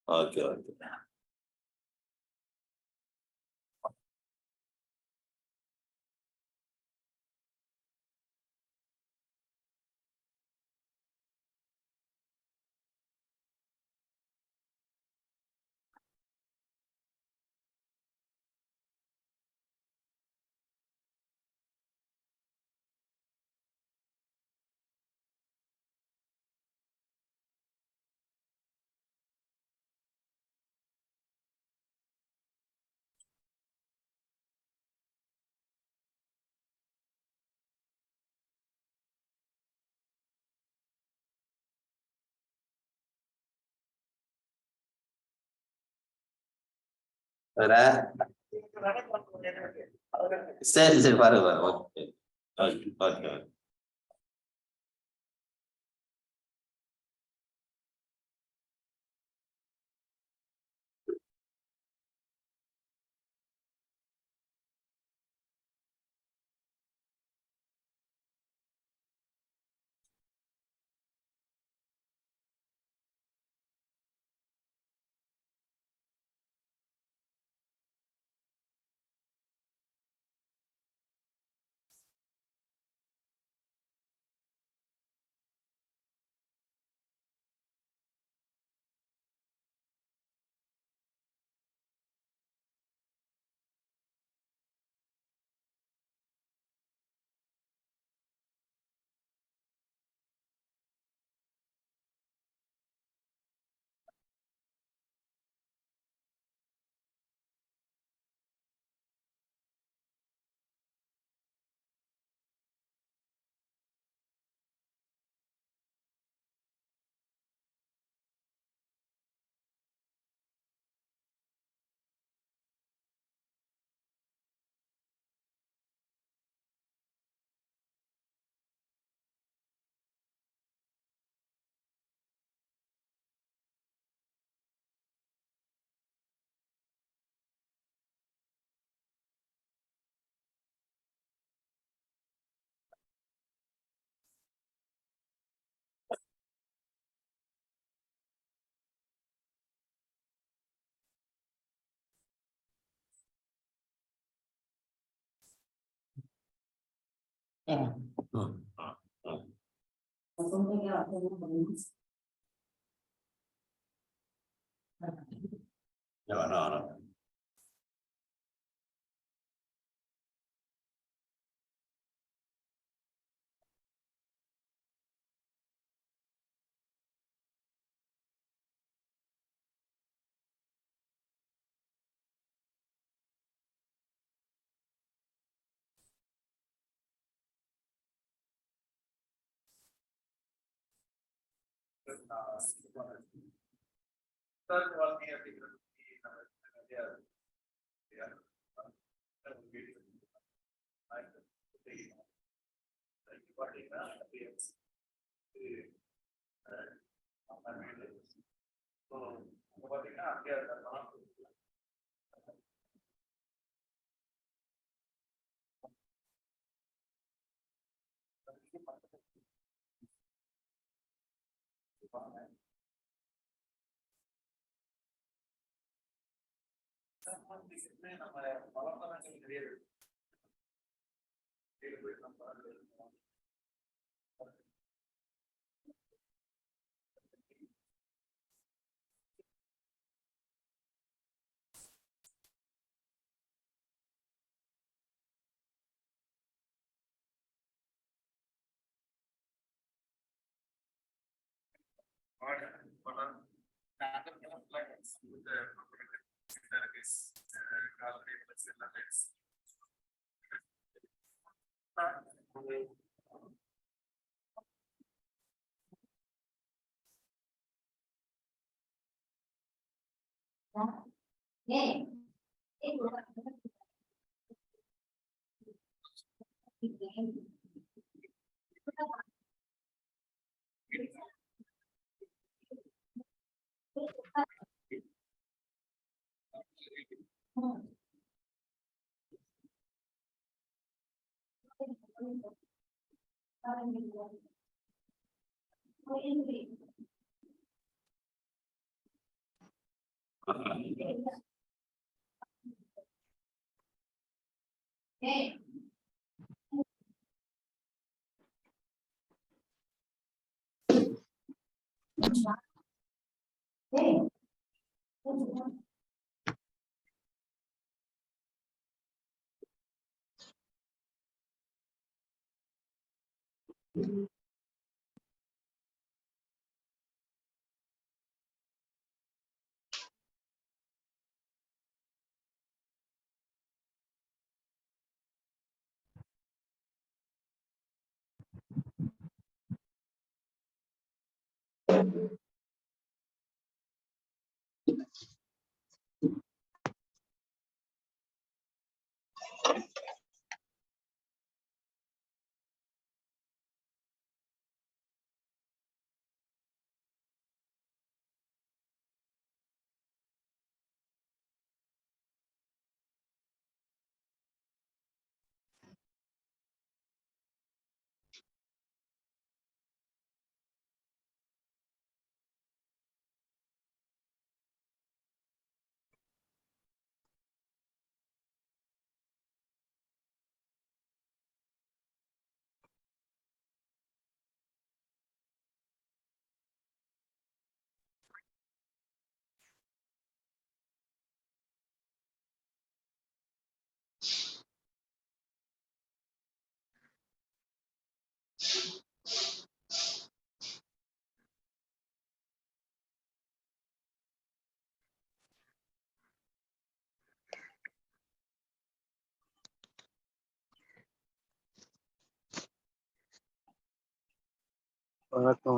Okay, okay. வேற சரி சரி பாருங்க okay okay okay No, no, no. வணக்கம்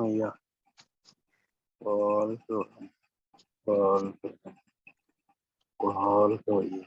ஐயா. வாழ்க வாழ்க வாழ்க ஐயா.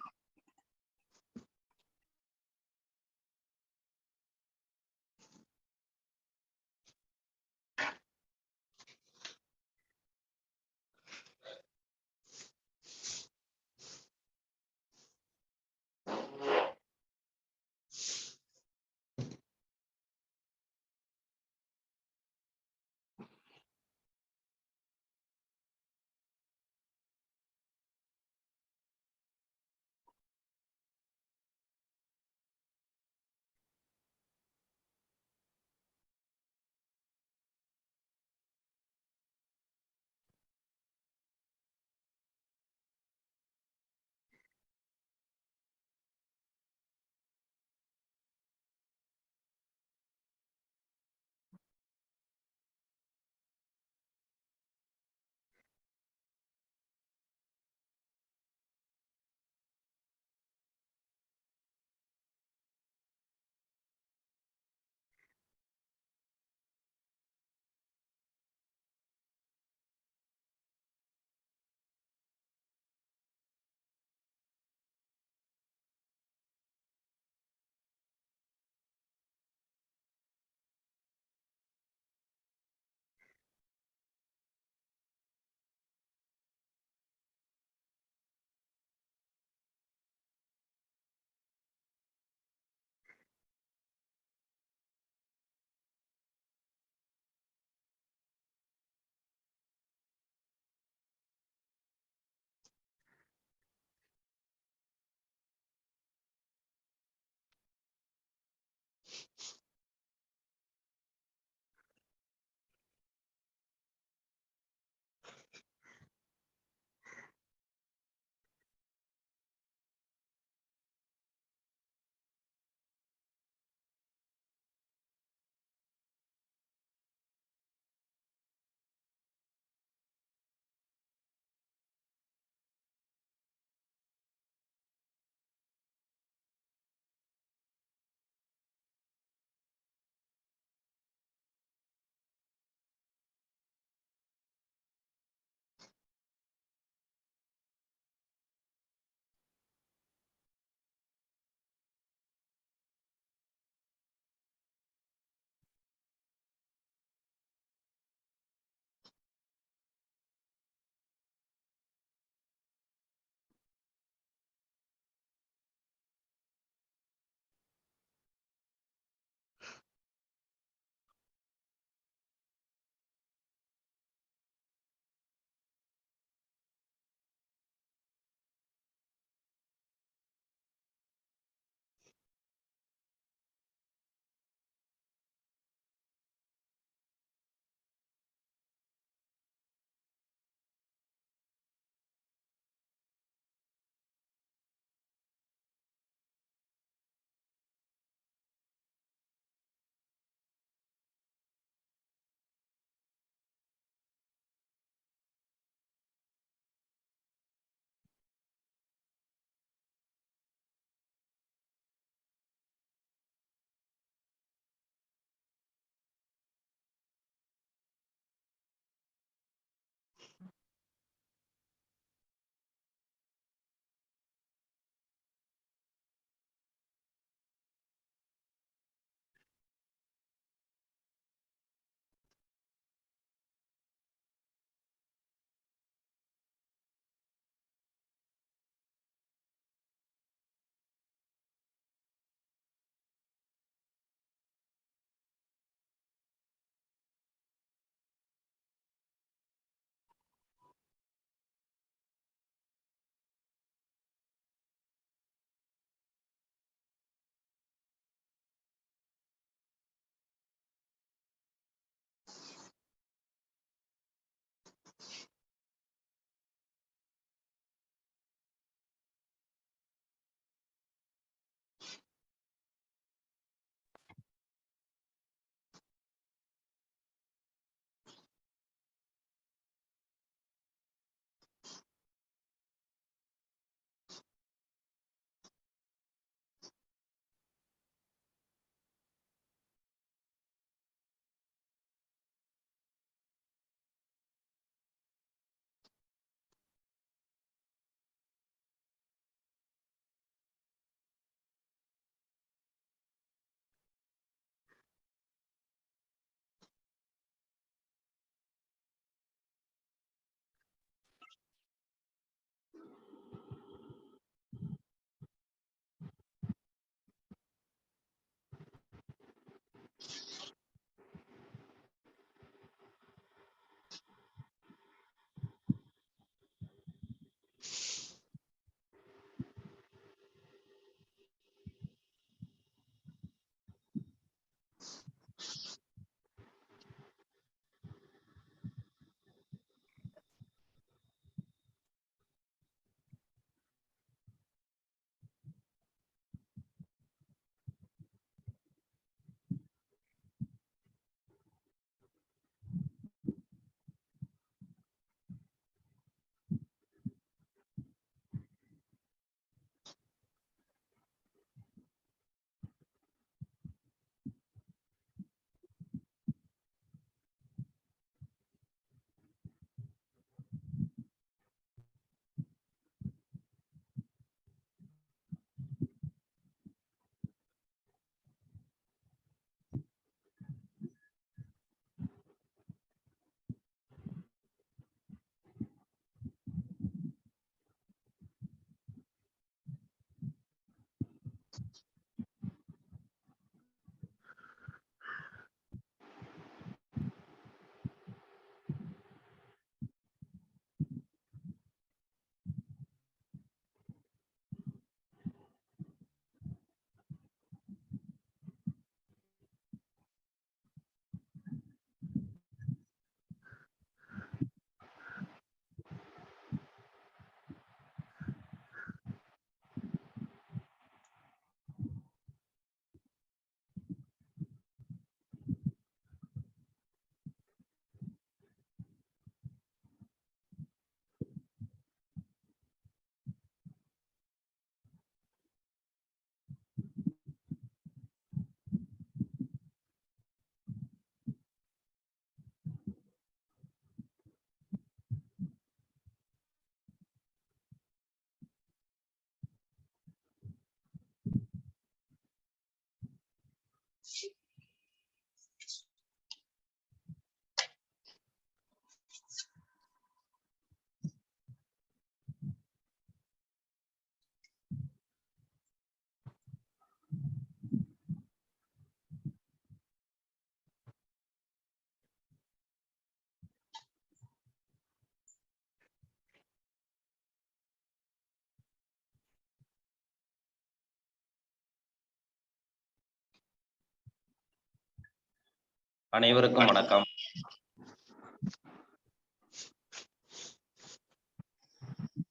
அனைவருக்கும் வணக்கம்.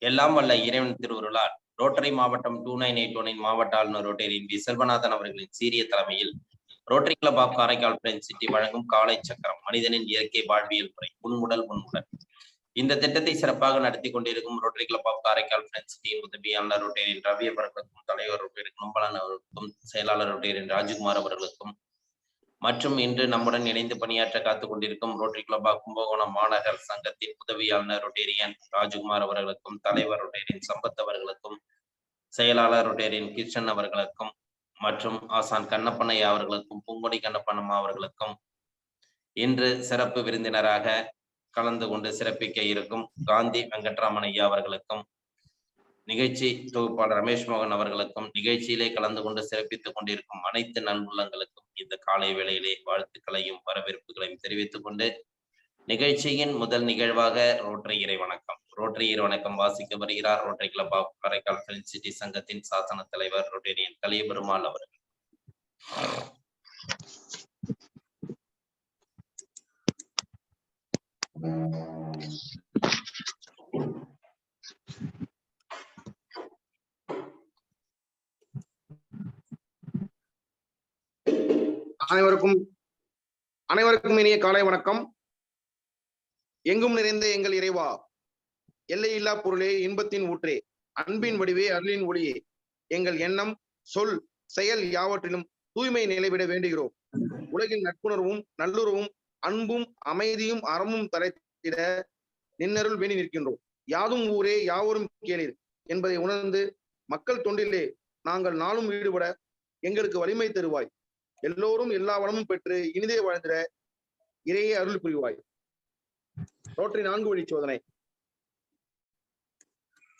எல்லாம் வல்ல இறைவன் திருவருளால் ரோட்டரி மாவட்டம் 2981 மாவட்ட ஆளுநர் ரோட்டரியின் வி செல்வநாதன் அவர்களின் சீரிய தலைமையில் Rotary club of Karaikal French city வழங்கும் காலை சக்கரம் மனிதனின் இயற்கை வாழ்வியல் முறை உன்முடல் உன்முடல். இந்த திட்டத்தை சிறப்பாக நடத்தி கொண்டிருக்கும் rotary club of Karaikal French சிட்டியின் உதவியாளர் ரோட்டரியின் ரவி அவர்களுக்கும், தலைவர் ரோட்டரி கும்பலன் அவர்களுக்கும், செயலாளர் ரோட்டரியின் ராஜ்குமார் அவர்களுக்கும் மற்றும் இன்று நம்முடன் இணைந்து பணியாற்ற காத்துக் கொண்டிருக்கும் ரோட்டரி கிளப் ஆஃப் கும்பகோணம் மாநகர் சங்கத்தின் உதவியாளர் ரொட்டேரியன் ராஜ்குமார் அவர்களுக்கும், தலைவர் ரொட்டேரியன் சம்பத் அவர்களுக்கும், செயலாளர் ரொட்டேரியன் கிருஷ்ணன் அவர்களுக்கும் மற்றும் ஆசான் கண்ணப்பனையா அவர்களுக்கும், பூங்கொடி கண்ணப்பனம்மா அவர்களுக்கும், இன்று சிறப்பு விருந்தினராக கலந்து கொண்டு சிறப்பிக்க இருக்கும் காந்தி வெங்கட்ராமன் ஐயா அவர்களுக்கும், நிகழ்ச்சி தொகுப்பாளர் ரமேஷ் மோகன் அவர்களுக்கும், நிகழ்ச்சியிலே கலந்து கொண்டு சிறப்பித்துக் கொண்டிருக்கும் அனைத்து நல்வுள்ளங்களுக்கும் இந்த காலை வேளையிலே வாழ்த்துக்களையும் வரவேற்புகளையும் தெரிவித்துக் கொண்டு நிகழ்ச்சியின் முதல் நிகழ்வாக ரோட்டரி இறை வணக்கம். ரோட்டரி இறை வணக்கம் வாசிக்க வருகிறார் rotary club of Karaikal French city சங்கத்தின் சாசன தலைவர் ரொட்டேரியன் கலியபெருமாள் அவர்கள். அனைவருக்கும் இனிய காலை வணக்கம். எங்கும் நிறைந்த எங்கள் இறைவா, எல்லையில்லா பொருளே, இன்பத்தின் ஊற்றே, அன்பின் வடிவே, அருளின் ஒளியே, எங்கள் எண்ணம் சொல் செயல் யாவற்றிலும் தூய்மை நிலைவிட வேண்டுகிறோம். உலகில் நட்புணர்வும் நல்லுறவும் அன்பும் அமைதியும் அறமும் தலைத்திட நின்னருள் வேண்டி நிற்கின்றோம். யாதும் ஊரே யாவரும் கேளீர் என்பதை உணர்ந்து மக்கள் தொண்டிலே நாங்கள் நாளும் ஈடுபட எங்களுக்கு வலிமை தருவாய். எல்லோரும் எல்லா வளமும் பெற்று இனிதே வாழ்ந்திட இறையே அருள் புரிவாய். ரோட்டரி 4 வழி சோதனை.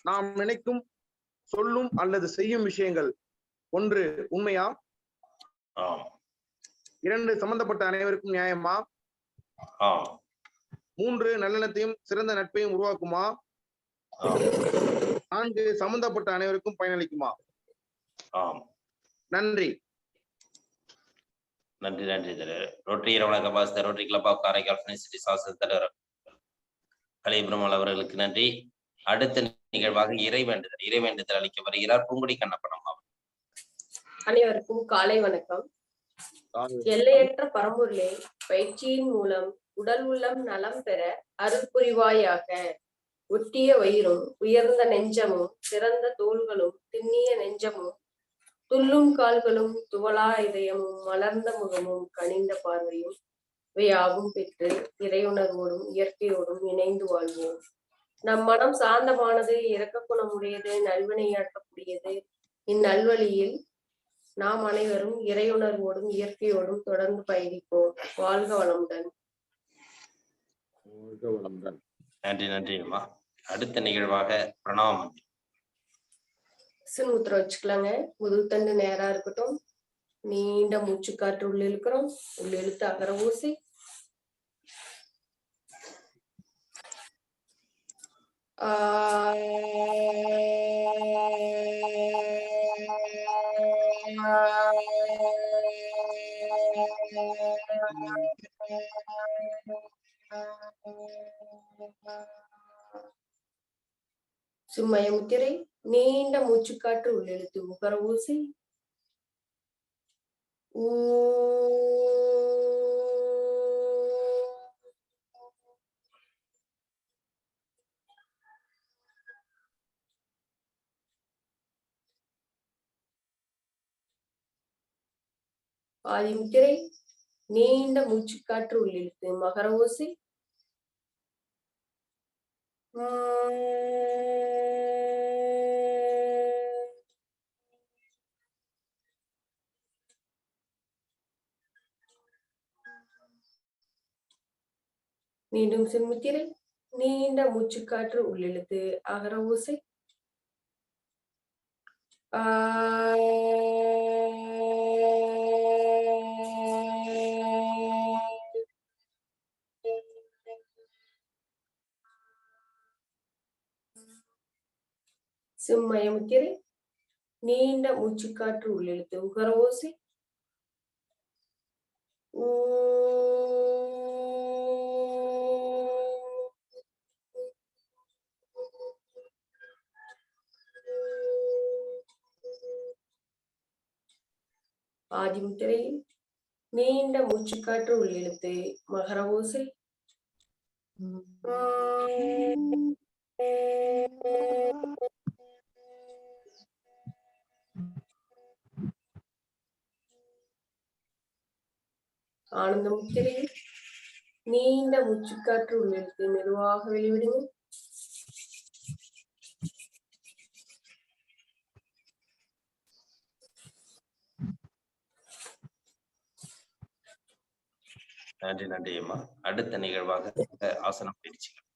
நாம் நினைக்கும் சொல்லும் அல்லது செய்யும் விஷயங்கள் 1 உண்மையா? 2 சம்பந்தப்பட்ட அனைவருக்கும் நியாயமா? 3 நல்லெண்ணத்தையும் சிறந்த நட்பையும் உருவாக்குமா? 4 சம்பந்தப்பட்ட அனைவருக்கும் பயனளிக்குமா? நன்றி. நன்றி நன்றி ரோட்டரி இறை வணக்கம் வாசித்த rotary club of Karaikal French city சாசன தலைவர் கலியபெருமாள் அவர்களுக்கு நன்றி. அடுத்த நிகழ்வாக இறைவேண்டுதல் அளிக்க வருகிறார் பூங்குடி கண்ணப்பனம்மா. அனைவருக்கும் காலை வணக்கம். எல்லையற்ற பரம்பொருளே, பயிற்சியின் மூலம் உடல் உள்ளம் நலம் பெற அருள் புரிவாயாக. ஒட்டிய வயிறும் உயர்ந்த நெஞ்சமும் சிறந்த தோள்களும் திண்ணிய நெஞ்சமும் துள்ளும் கால்களும் துவளா இதயமும் மலர்ந்த முகமும் கனிந்த பார்வையும் இவையாகும் பெற்று இறையுணர்வோடும் இயற்கையோடும் இணைந்து வாழ்வோம். நம் மனம் சாந்தமானது, இரக்க குணமுடையது, நல்வினையாற்றக்கூடியது. இந்நல்வழியில் நாம் அனைவரும் இறையுணர்வோடும் இயற்கையோடும் தொடர்ந்து பயணிப்போம். வாழ்க வளமுடன். நன்றி நன்றி அம்மா. அடுத்த நிகழ்வாக பிரணாமம். சின்முத்திர வச்சுக்கலாங்க. முதுகு தண்டு நேரா இருக்கட்டும். நீண்ட மூச்சு காற்று உள்ள இழுக்கிறோம். உள்ள இழுத்து அகர ஊசி. சும்மய முத்திரை. நீண்ட மூச்சுக்காற்று உள்ளிழுத்து உகர ஊசி. ஆதிமுத்திரை. நீண்ட மூச்சுக்காற்று உள்ளிழுத்து மகர ஊசி. மீண்டும் சின்முத்திரை. நீண்ட மூச்சுக்காற்று உள்ளிழுத்து அகர ஊசி. சிம்மய முத்திரை. நீண்ட மூச்சுக்காற்று உள்ளிழுத்து உகர ஊசி. ஆதிமுத்திரையில் நீண்ட மூச்சுக்காற்று உள்ளிழுத்து மகர ஓசை. ஆனந்த முத்திரையில் நீண்ட மூச்சுக்காற்று உள்ளிழுத்து மெதுவாக வெளிவிடுங்க. நன்றி நன்றி அம்மா. அடுத்த நிகழ்வாக ஆசனம் பயிற்சிகள்.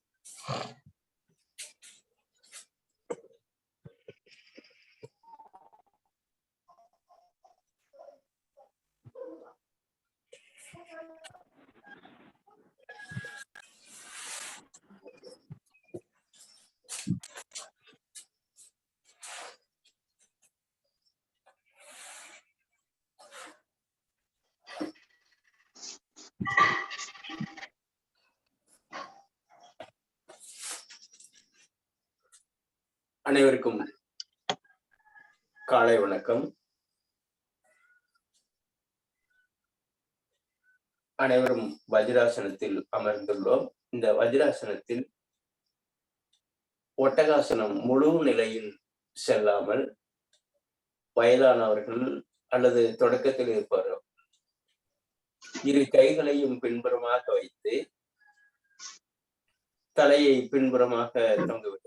அனைவருக்கும் காலை வணக்கம். அனைவரும் வஜ்ராசனத்தில் அமர்ந்துள்ளோம். இந்த வஜ்ராசனத்தில் ஒட்டகாசனம் முழு நிலையில் செல்லாமல் வயதானவர்கள் அல்லது தொடக்கத்தில் இருப்பவர்கள் இரு கைகளையும் பின்புறமாக வைத்து தலையை பின்புறமாக தொங்கவிடுகிறோம்.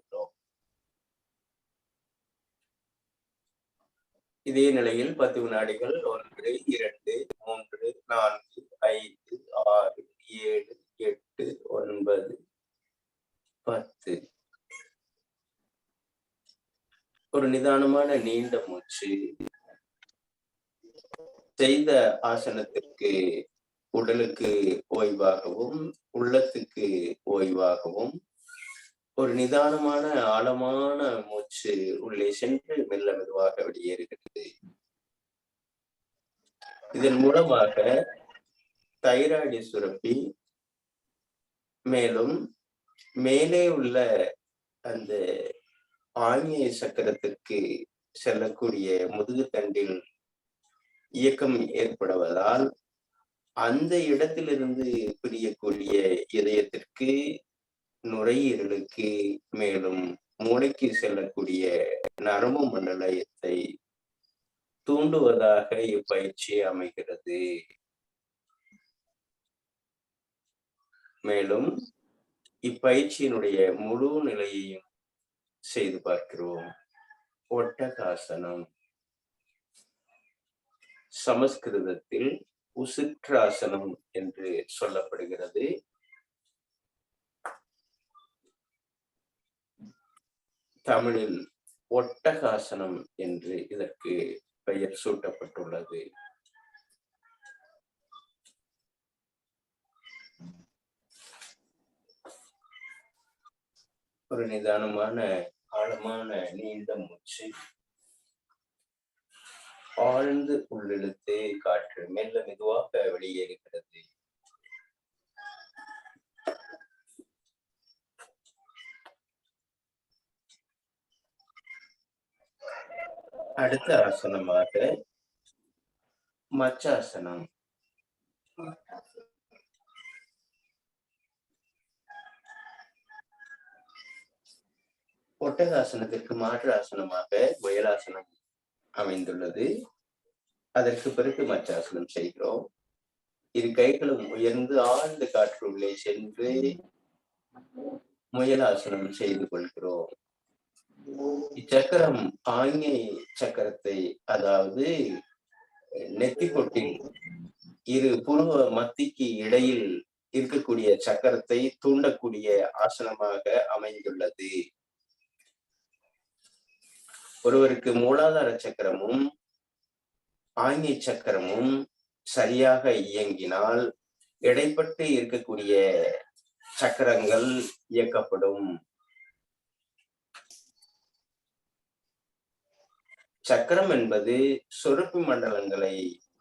இதே நிலையில் 10 வினாடிகள் 1 2 3 4 5 6 7 8 9 10 ஒரு நிதானமான நீண்ட மூச்சு. செய்த ஆசனத்திற்கு உடலுக்கு ஓய்வாகவும் உள்ளத்துக்கு ஓய்வாகவும் ஒரு நிதானமான ஆழமான மூச்சு உள்ளே சென்று மெல்ல மெதுவாக வெளியேறுகிறது. இதன் மூலமாக தைராய்டு சுரப்பி மேலும் மேலே உள்ள அந்த ஆணிய சக்கரத்திற்கு செல்லக்கூடிய முதுகுத்தண்டில் இயக்கம் ஏற்படுவதால் அந்த இடத்திலிருந்து பிரியக்கூடிய இதயத்திற்கு, நுரையீரலுக்கு மேலும் மூளைக்கு செல்லக்கூடிய நரம்பு மண்டலத்தை தூண்டுவதாக இப்பயிற்சி அமைகிறது. மேலும் இப்பயிற்சியினுடைய முழு நிலையையும் செய்து பார்க்கிறோம். ஒட்டகாசனம் சமஸ்கிருதத்தில் உசித்ராசனம் என்று சொல்லப்படுகிறது. தமிழில் ஒட்டகாசனம் என்று இதற்கு பெயர் சூட்டப்பட்டுள்ளது. ஒரு நிதானமான ஆழமான நீண்ட மூச்சு. ஆழ்ந்து உள்ளிழுத்து காற்று மெல்ல மெதுவாக வெளியேறுகிறது. அடுத்த ஆசனமாக மச்சாசனம். ஒட்டகாசனத்திற்கு மாற்று ஆசனமாக வயலாசனம் அமைந்துள்ளது. அதற்கு பிறகு மச்சாசனம் செய்கிறோம். இரு கைகளும் உயர்ந்து ஆழ்ந்த காற்று உள்ளே சென்று முயலாசனம் செய்து கொள்கிறோம். இச்சக்கரம் ஆஞ்ஞை சக்கரத்தை, அதாவது நெத்திப்பொட்டில் இரு புருவ மத்திக்கு இடையில் இருக்கக்கூடிய சக்கரத்தை தூண்டக்கூடிய ஆசனமாக அமைந்துள்ளது. ஒருவருக்கு மூலாதார சக்கரமும் ஆஞ்ஞை சக்கரமும் சரியாக இயங்கினால் இடைப்பட்டு இருக்கக்கூடிய சக்கரங்கள் இயக்கப்படும். சக்கரம் என்பது சுரப்பி மண்டலங்களை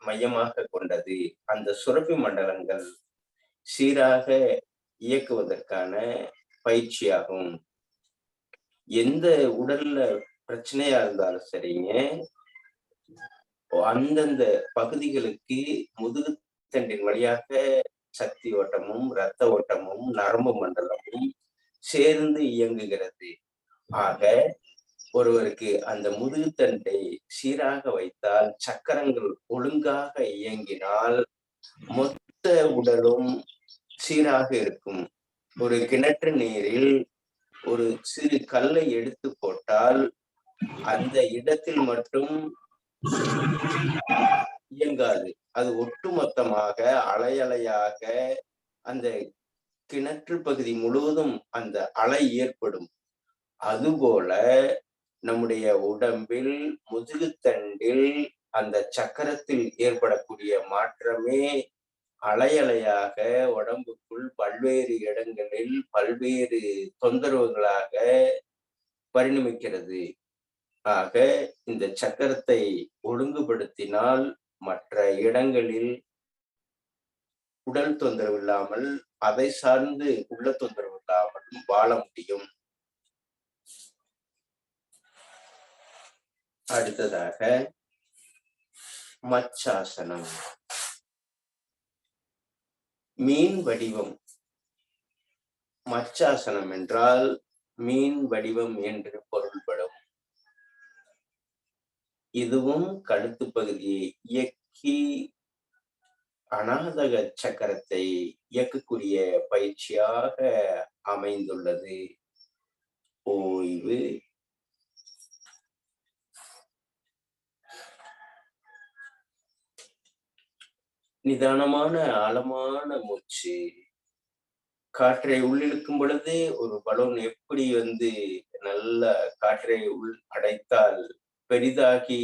மையமாக கொண்டது. அந்த சுரப்பி மண்டலங்கள் சீராக இயக்குவதற்கான பயிற்சியாகும். எந்த உடல்ல பிரச்சனையா இருந்தாலும் சரிங்க, அந்தந்த பகுதிகளுக்கு முதுகுத்தண்டின் வழியாக சக்தி ஓட்டமும் இரத்த ஓட்டமும் நரம்பு மண்டலமும் சேர்ந்து இயங்குகிறது. ஆக ஒருவருக்கு அந்த முதுகுத்தண்டை சீராக வைத்தால், சக்கரங்கள் ஒழுங்காக இயங்கினால் மொத்த உடலும் சீராக இருக்கும். ஒரு கிணற்று நீரில் ஒரு சிறு கல்லை எடுத்து போட்டால் அந்த இடத்தில் மட்டும் இயங்காது. அது ஒட்டுமொத்தமாக அலை அலையாக அந்த கிணற்று பகுதி முழுவதும் அந்த அலை ஏற்படும். அதுபோல நம்முடைய உடம்பில் முதுகுத்தண்டில் அந்த சக்கரத்தில் ஏற்படக்கூடிய மாற்றமே அலை அலையாக உடம்புக்குள் பல்வேறு இடங்களில் பல்வேறு தொந்தரவுகளாக பரிணமிக்கிறது. ஆக இந்த சக்கரத்தை ஒழுங்குபடுத்தினால் மற்ற இடங்களில் உடல் தொந்தரவு இல்லாமல், அதை சார்ந்து உள்ள தொந்தரவு இல்லாமல் வாழ முடியும். அடுத்ததாக மச்சாசனம். மீன் வடிவம். மச்சாசனம் என்றால் மீன் வடிவம் என்று பொருள்படும். இதுவும் கழுத்து பகுதியை இயக்கி அநாதக சக்கரத்தை இயக்கக்கூடிய பயிற்சியாக அமைந்துள்ளது. ஓய்வு. நிதானமான ஆழமான மூச்சு. காற்றை உள்ளிழுக்கும் பொழுது ஒரு பலூன் எப்படி நல்ல காற்றை உள் அடைத்தால் பெரிதாகி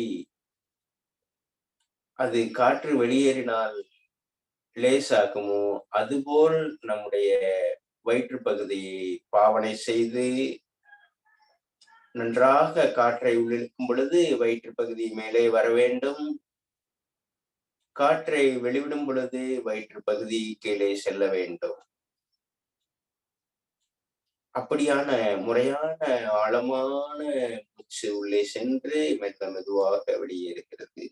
அது காற்று வெளியேறினால் லேசாகுமோ, அதுபோல் நம்முடைய வயிற்று பகுதியை பாவனை செய்து நன்றாக காற்றை உள்ளிழுக்கும் பொழுது வயிற்று பகுதி மேலே வர வேண்டும். காற்றை வெளிவிடும் பொழுது வயிற்று பகுதி கீழே செல்ல வேண்டும். அப்படியான முறையான ஆழமான மூச்சு உள்ளே சென்று மெல்ல மெதுவாக வெளியேறுகிறது.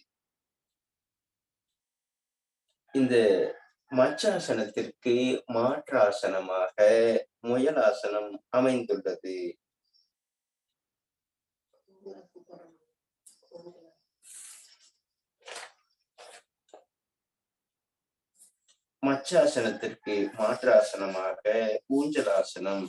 இந்த மச்சாசனத்திற்கு மாற்றாசனமாக முயலாசனம் அமைந்துள்ளது. மச்சாசனத்திற்கு மாற்றாசனமாக ஊஞ்சலாசனம்.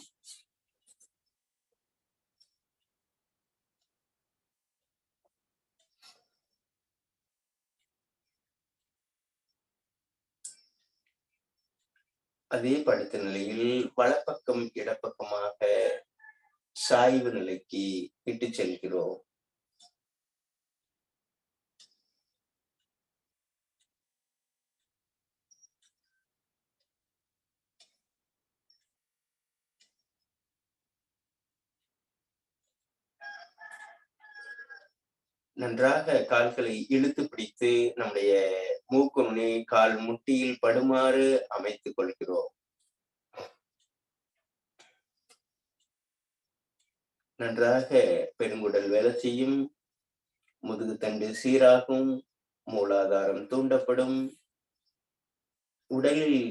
அதே படுத்த நிலையில் வலப்பக்கம் இடப்பக்கமாக சாய்வு நிலைக்கு இட்டு செல்கிறோம். நன்றாக கால்களை இழுத்து பிடித்து நம்முடைய மூக்கு நுனி கால் முட்டியில் படுமாறு அமைத்துக் கொள்கிறோம். நன்றாக பெருங்குடல் வேலை செய்யும், முதுகுத்தண்டு சீராகும், மூலாதாரம் தூண்டப்படும். உடலில்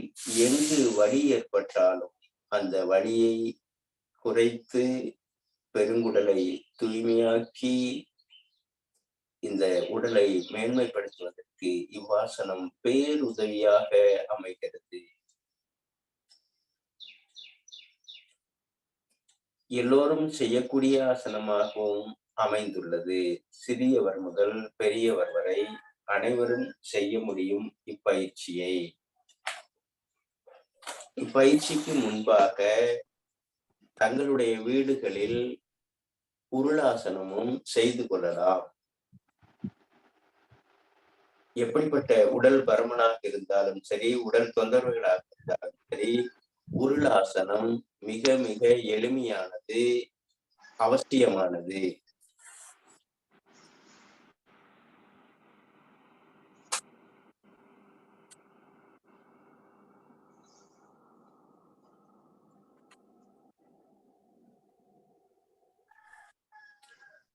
எங்கு வலி ஏற்பட்டாலும் அந்த வலியை குறைத்து பெருங்குடலை தூய்மையாக்கி இந்த உடலை மேன்மைப்படுத்துவதற்கு இவ்வாசனம் பேருதவியாக அமைகிறது. எல்லோரும் செய்யக்கூடிய ஆசனமாகவும் அமைந்துள்ளது. சிறியவர் முதல் பெரியவர் வரை அனைவரும் செய்ய முடியும் இப்பயிற்சியை. இப்பயிற்சிக்கு முன்பாக தங்களுடைய வீடுகளில் உருளாசனமும் செய்து கொள்ளலாம். எப்படிப்பட்ட உடல் பருமனாக இருந்தாலும் சரி, உடல் தொந்தரவுகளாக இருந்தாலும் சரி, உருளாசனம் மிக மிக எளிமையானது, அவசியமானது.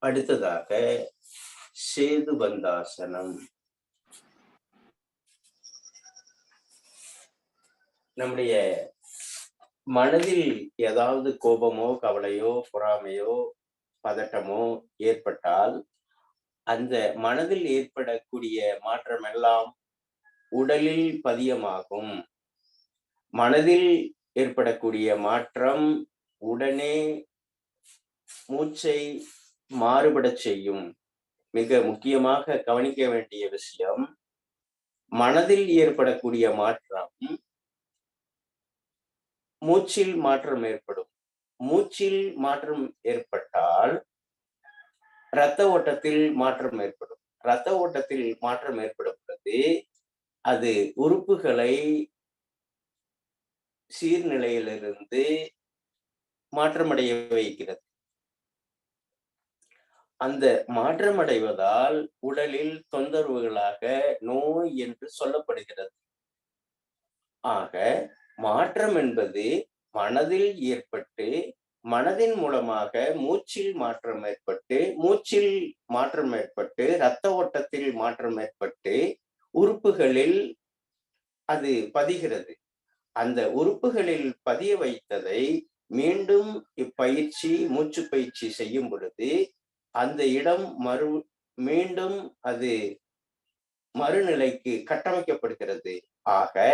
அடுத்ததாக சேது பந்தாசனம். நம்முடைய மனதில் ஏதாவது கோபமோ, கவலையோ, பொறாமையோ, பதட்டமோ ஏற்பட்டால் அந்த மனதில் ஏற்படக்கூடிய மாற்றமெல்லாம் உடலில் பதியமாகும். மனதில் ஏற்படக்கூடிய மாற்றம் உடனே மூச்சை மாறுபடச் செய்யும். மிக முக்கியமாக கவனிக்க வேண்டிய விஷயம், மனதில் ஏற்படக்கூடிய மாற்றம் மூச்சில் மாற்றம் ஏற்படும். மூச்சில் மாற்றம் ஏற்பட்டால் இரத்த ஓட்டத்தில் மாற்றம் ஏற்படும். இரத்த ஓட்டத்தில் மாற்றம் ஏற்படும் பொழுது அது உறுப்புகளை சீர்நிலையிலிருந்து மாற்றமடைய வைக்கிறது. அந்த மாற்றமடைவதால் உடலில் தொந்தரவுகளாக நோய் என்று சொல்லப்படுகிறது. ஆக மாற்றம் என்பது மனதில் ஏற்பட்டு, மனதின் மூலமாக மூச்சில் மாற்றம் ஏற்பட்டு, மூச்சில் மாற்றம் ஏற்பட்டு, இரத்த ஓட்டத்தில் மாற்றம் ஏற்பட்டு, உறுப்புகளில் அது பதிகிறது. அந்த உறுப்புகளில் பதிய வைத்ததை மீண்டும் இப்பயிற்சி, மூச்சு பயிற்சி செய்யும் பொழுது அந்த இடம் மீண்டும் அது மறுநிலைக்கு கட்டமைக்கப்படுகிறது. ஆக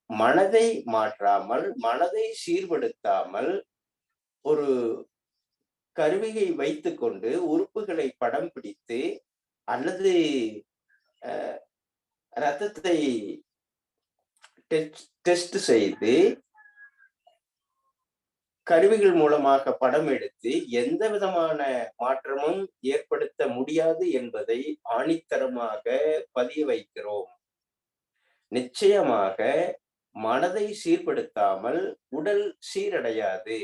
மனதை மாற்றாமல், மனதை சீர்படுத்தாமல் ஒரு கருவியை வைத்துக்கொண்டு உறுப்புகளை படம் பிடித்து அல்லது இரத்தத்தை டெஸ்ட் செய்து கருவிகள் மூலமாக படம் எடுத்து எந்த விதமான மாற்றமும் ஏற்படுத்த முடியாது என்பதை ஆணித்தரமாக பதிய வைக்கிறோம். நிச்சயமாக மனதை சீர்படுத்தாமல் உடல் சீரடையாது.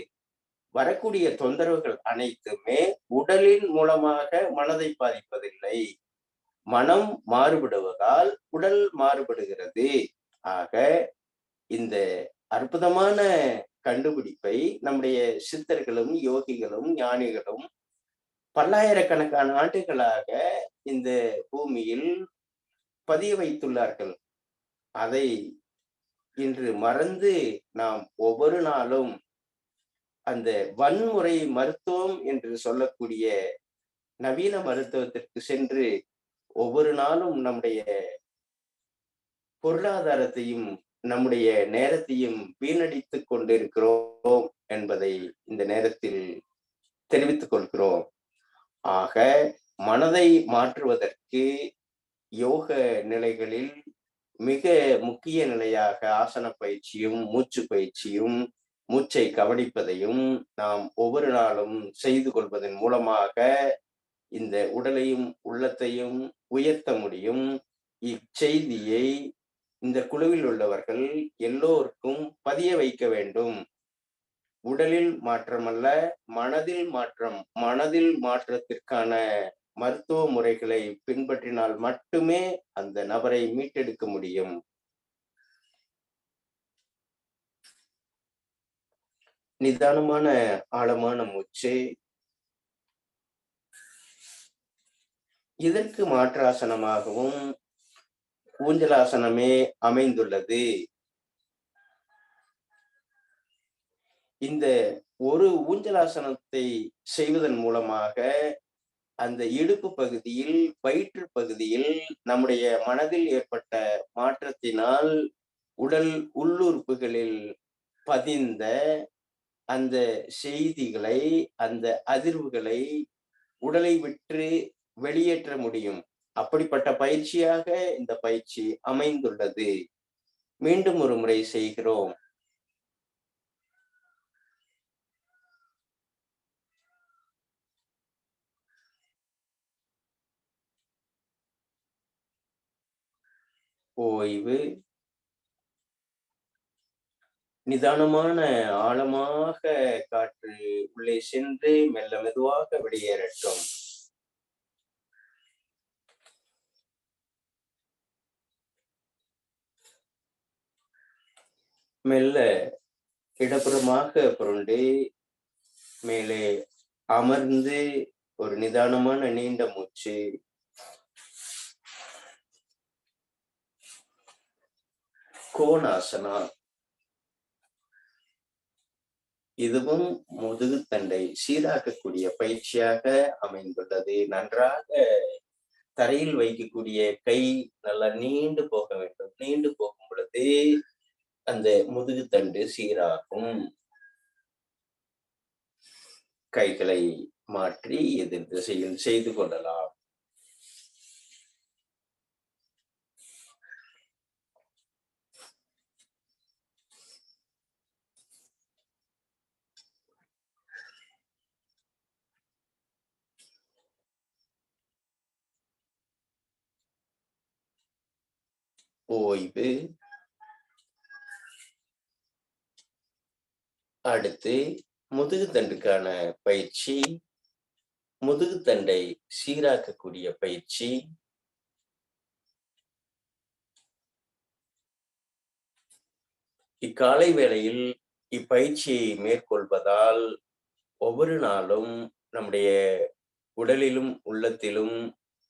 வரக்கூடிய தொந்தரவுகள் அனைத்துமே உடலின் மூலமாக மனதை பாதிப்பதில்லை. மனம் மாறுபடுவதால் உடல் மாறுபடுகிறது. ஆக இந்த அற்புதமான கண்டுபிடிப்பை நம்முடைய சித்தர்களும், யோகிகளும், ஞானிகளும் பல்லாயிரக்கணக்கான ஆண்டுகளாக இந்த பூமியில் பதிய வைத்துள்ளார்கள். அதை இன்று மறந்து நாம் ஒவ்வொரு நாளும் அந்த வன்முறை மருத்துவம் என்று சொல்லக்கூடிய நவீன மருத்துவத்திற்கு சென்று ஒவ்வொரு நாளும் நம்முடைய பொருளாதாரத்தையும் நம்முடைய நேரத்தையும் வீணடித்துக் கொண்டிருக்கிறோம் என்பதை இந்த நேரத்தில் தெரிவித்துக் கொள்கிறோம். ஆக மனதை மாற்றுவதற்கு யோக நிலைகளில் மிக முக்கிய நிலையாக ஆசன பயிற்சியும், மூச்சு பயிற்சியும், மூச்சை கவனிப்பதையும் நாம் ஒவ்வொரு நாளும் செய்து கொள்வதன் மூலமாக இந்த உடலையும் உள்ளத்தையும் உயர்த்த முடியும். இச்செய்தியை இந்த குழுவில் உள்ளவர்கள் எல்லோருக்கும் பதிய வைக்க வேண்டும். உடலில் மாற்றமல்ல, மனதில் மாற்றம். மனதில் மாற்றத்திற்கான மருத்துவ முறைகளை பின்பற்றினால் மட்டுமே அந்த நபரை மீட்டெடுக்க முடியும். நிதானமான ஆழமான மூச்சு. இதற்கு மாற்றாசனமாகவும் ஊஞ்சலாசனமே அமைந்துள்ளது. இந்த ஒரு ஊஞ்சலாசனத்தை செய்வதன் மூலமாக அந்த இடுப்பு பகுதியில், வயிற்று பகுதியில் நம்முடைய மனதில் ஏற்பட்ட மாற்றத்தினால் உடல் உள்ளுறுப்புகளில் பதிந்த அந்த செய்திகளை, அந்த அதிர்வுகளை உடலை விட்டு வெளியேற்ற முடியும். அப்படிப்பட்ட பயிற்சியாக இந்த பயிற்சி அமைந்துள்ளது. மீண்டும் ஒரு முறை செய்கிறோம். ஓய்வு. நிதானமான ஆழமாக காற்று உள்ளே சென்று மெல்ல மெதுவாக வெளியேறட்டும். மெல்ல இடப்புறமாக புரண்டு மேலே அமர்ந்து ஒரு நிதானமான நீண்ட மூச்சு கோணாசனா. இதுவும் முதுகுத்தண்டை சீராக்கக்கூடிய பயிற்சியாக அமைந்துள்ளது. நன்றாக தரையில் வைக்கக்கூடிய கை நல்லா நீண்டு போக வேண்டும். நீண்டு போகும் பொழுது அந்த முதுகுத்தண்டு சீராகும். கைகளை மாற்றி எதிர் திசையில் செய்து கொள்ளலாம். ஓய்வு. அடுத்து முதுகுத்தண்டுக்கான பயிற்சி, முதுகுத்தண்டை சீராக்கக்கூடிய பயிற்சி. இக்காலை வேளையில் இப்பயிற்சியை மேற்கொள்வதால் ஒவ்வொரு நாளும் நம்முடைய உடலிலும் உள்ளத்திலும்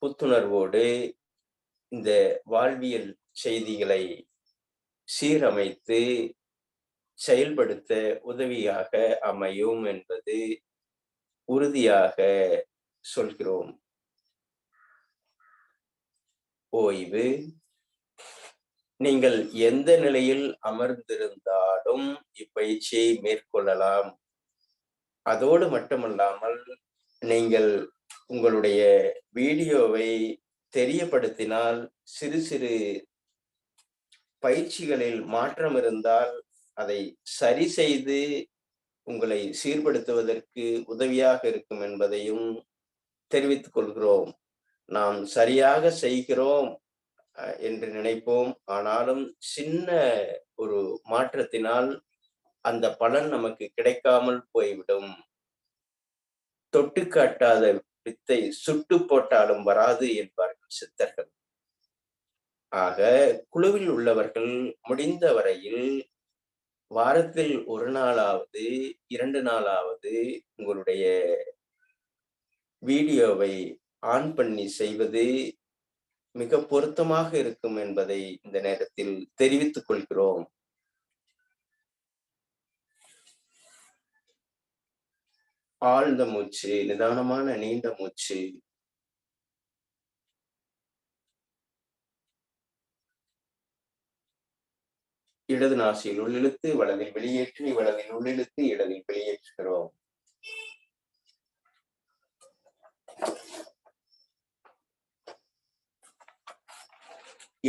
புத்துணர்வோடு இந்த வாழ்வியல் செய்திகளை சீரமைத்து செயல்படுத்த உதவியாக அமையும் என்பது உறுதியாக சொல்கிறோம். ஓய்வு. நீங்கள் எந்த நிலையில் அமர்ந்திருந்தாலும் இப்பயிற்சியை மேற்கொள்ளலாம். அதோடு மட்டுமல்லாமல் நீங்கள் உங்களுடைய வீடியோவை தெரியப்படுத்தினால் சிறு சிறு பயிற்சிகளில் மாற்றம் இருந்தால் அதை சரி செய்து உங்களை சீர்படுத்துவதற்கு உதவியாக இருக்கும் என்பதையும் தெரிவித்துக் கொள்கிறோம். நாம் சரியாக செய்கிறோம் என்று நினைப்போம். ஆனாலும் சின்ன ஒரு மாற்றத்தினால் அந்த பலன் நமக்கு கிடைக்காமல் போய்விடும். தொட்டு காட்டாத வித்தை சுட்டு போட்டாலும் வராது என்பார்கள் சித்தர்கள். ஆக குழுவில் உள்ளவர்கள் முடிந்த வரையில் வாரத்தில் 1 நாளாவது 2 நாளாவது உங்களுடைய வீடியோவை ஆன் பண்ணி செய்வது மிக பொருத்தமாக இருக்கும் என்பதை இந்த நேரத்தில் தெரிவித்துக் கொள்கிறோம். ஆழ்ந்த மூச்சு, நிதானமான நீண்ட மூச்சு. இடது நாசியில் உள்ளிழுத்து வலதில் வெளியேற்றி, வலதில் உள்ளிழுத்து இடதில் வெளியேற்றுகிறோம்.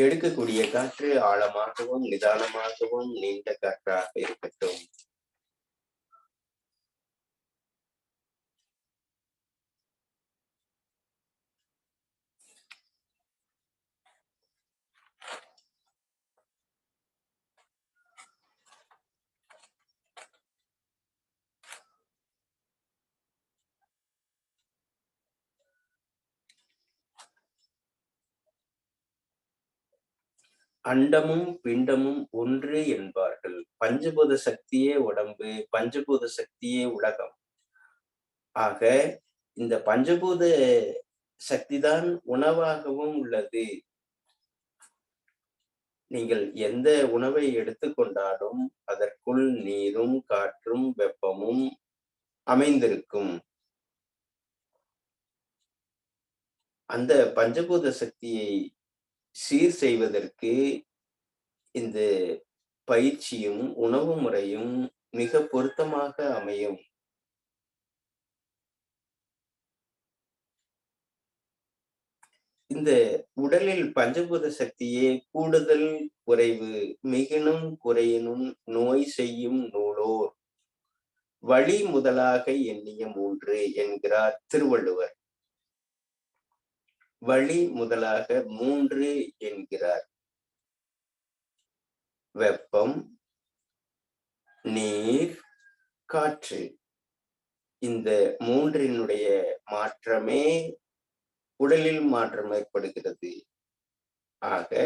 எடுக்கக்கூடிய காற்று ஆழமாகவும் நிதானமாகவும் நீண்ட காற்றாக இருக்கட்டும். அண்டமும் பிண்டமும் ஒன்று என்பார்கள். பஞ்சபூத சக்தியே உடம்பு, பஞ்சபூத சக்தியே உலகம். ஆக இந்த பஞ்சபூத சக்திதான் உணவாகவும் உள்ளது. நீங்கள் எந்த உணவை எடுத்துக்கொண்டாலும் அதற்குள் நீரும் காற்றும் வெப்பமும் அமைந்திருக்கும். அந்த பஞ்சபூத சக்தியை சீர் செய்வதற்கு இந்த பயிற்சியும் உணவு முறையும் மிக பொருத்தமாக அமையும். இந்த உடலில் பஞ்சபூத சக்தியே கூடுதல் குறைவு மிகினும் குறையினும் நோய் செய்யும் நூலோர் வழி முதலாக எண்ணிய 3 என்கிறார் திருவள்ளுவர். வழி முதலாக 3 என்கிறார். வெப்பம், நீர், காற்று. இந்த 3னுடைய மாற்றமே உடலில் மாற்றம் ஏற்படுகிறது. ஆக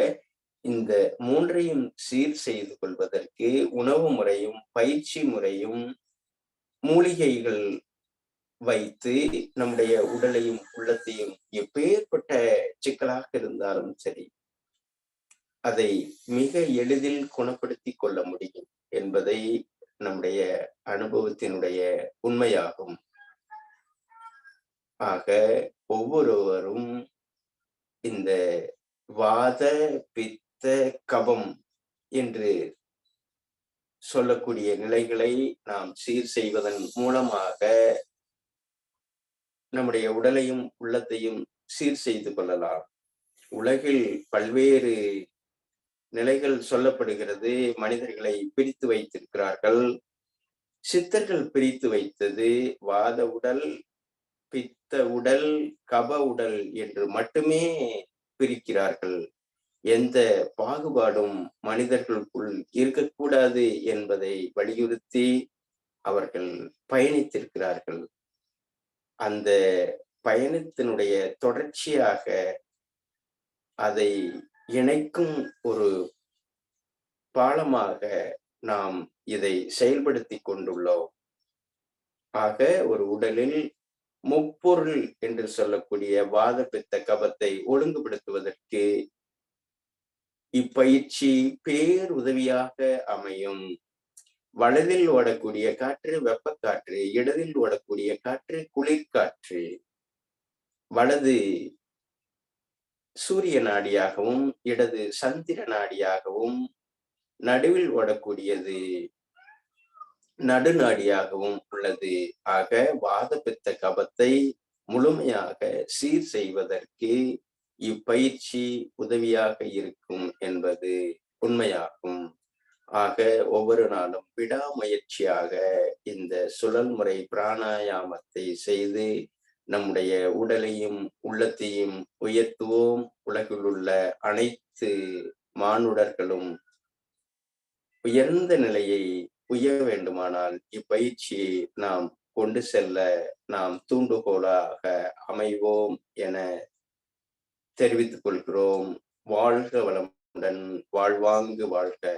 இந்த 3ஐயும் சீர் செய்து கொள்வதற்கு உணவு முறையும் பயிற்சி முறையும் மூலிகைகள் வைத்து நம்முடைய உடலையும் உள்ளத்தையும் எப்பேற்பட்ட சிக்கலாக இருந்தாலும் சரி அதை மிக எளிதில் குணப்படுத்தி கொள்ள முடியும் என்பதை நம்முடைய அனுபவத்தினுடைய உண்மையாகும். ஆக ஒவ்வொருவரும் இந்த வாத பித்த கபம் என்று சொல்லக்கூடிய நிலைகளை நாம் சீர் செய்வதன் மூலமாக நம்முடைய உடலையும் உள்ளத்தையும் சீர் செய்து கொள்ளலாம். உலகில் பல்வேறு நிலைகள் சொல்லப்படுகிறது. மனிதர்களை பிரித்து வைத்திருக்கிறார்கள். சித்தர்கள் பிரித்து வைத்தது வாத உடல், பித்த உடல், கப உடல் என்று மட்டுமே பிரிக்கிறார்கள். எந்த பாகுபாடும் மனிதர்களுக்குள் இருக்கக்கூடாது என்பதை வலியுறுத்தி அவர்கள் பயணித்திருக்கிறார்கள். அந்த பயணத்தினுடைய தொடர்ச்சியாக அதை இணைக்கும் ஒரு பாலமாக நாம் இதை செயல்படுத்தி கொண்டுள்ளோம். ஆக ஒரு உடலில் முப்பொருள் என்று சொல்லக்கூடிய வாத பித்த கபத்தை ஒழுங்குபடுத்துவதற்கு இப்பயிற்சி பேருதவியாக அமையும். வலதில் ஓடக்கூடிய காற்று வெப்பக்காற்று, இடதில் ஓடக்கூடிய காற்று குளிர்காற்று. வலது சூரிய நாடியாகவும் இடது சந்திர நாடியாகவும் நடுவில் ஓடக்கூடியது நடுநாடியாகவும் உள்ளது. ஆக வாத பித்த கபத்தை முழுமையாக சீர் செய்வதற்கு இப்பயிற்சி உதவியாக இருக்கும் என்பது உண்மையாகும். ஆக ஒவ்வொரு நாளும் விடாமுயற்சியாக இந்த சுழல்முறை பிராணாயாமத்தை செய்து நம்முடைய உடலையும் உள்ளத்தையும் உயர்த்துவோம். உலகில் உள்ள அனைத்து மானுடர்களும் உயர்ந்த நிலையை உயர வேண்டுமானால் இப்பயிற்சியை நாம் கொண்டு செல்ல நாம் தூண்டுகோலாக அமைவோம் என தெரிவித்துக் கொள்கிறோம். வாழ்க வளமுடன், வாழ்வாங்கு வாழ்க.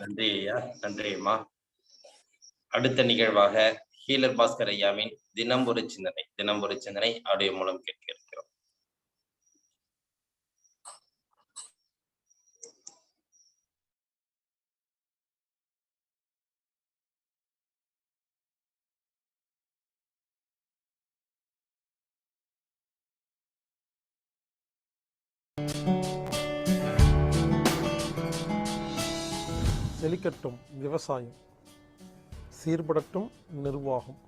நன்றி ஐயா, நன்றி அம்மா. அடுத்த நிகழ்வாக ஹீலர் பாஸ்கர் ஐயாவின் தினம் ஒரு சிந்தனை ஆடியோ மூலம் கேட்க இருக்கிறோம். செழிக்கட்டும் விவசாயம், சீர்படட்டும் நிர்வாகம்.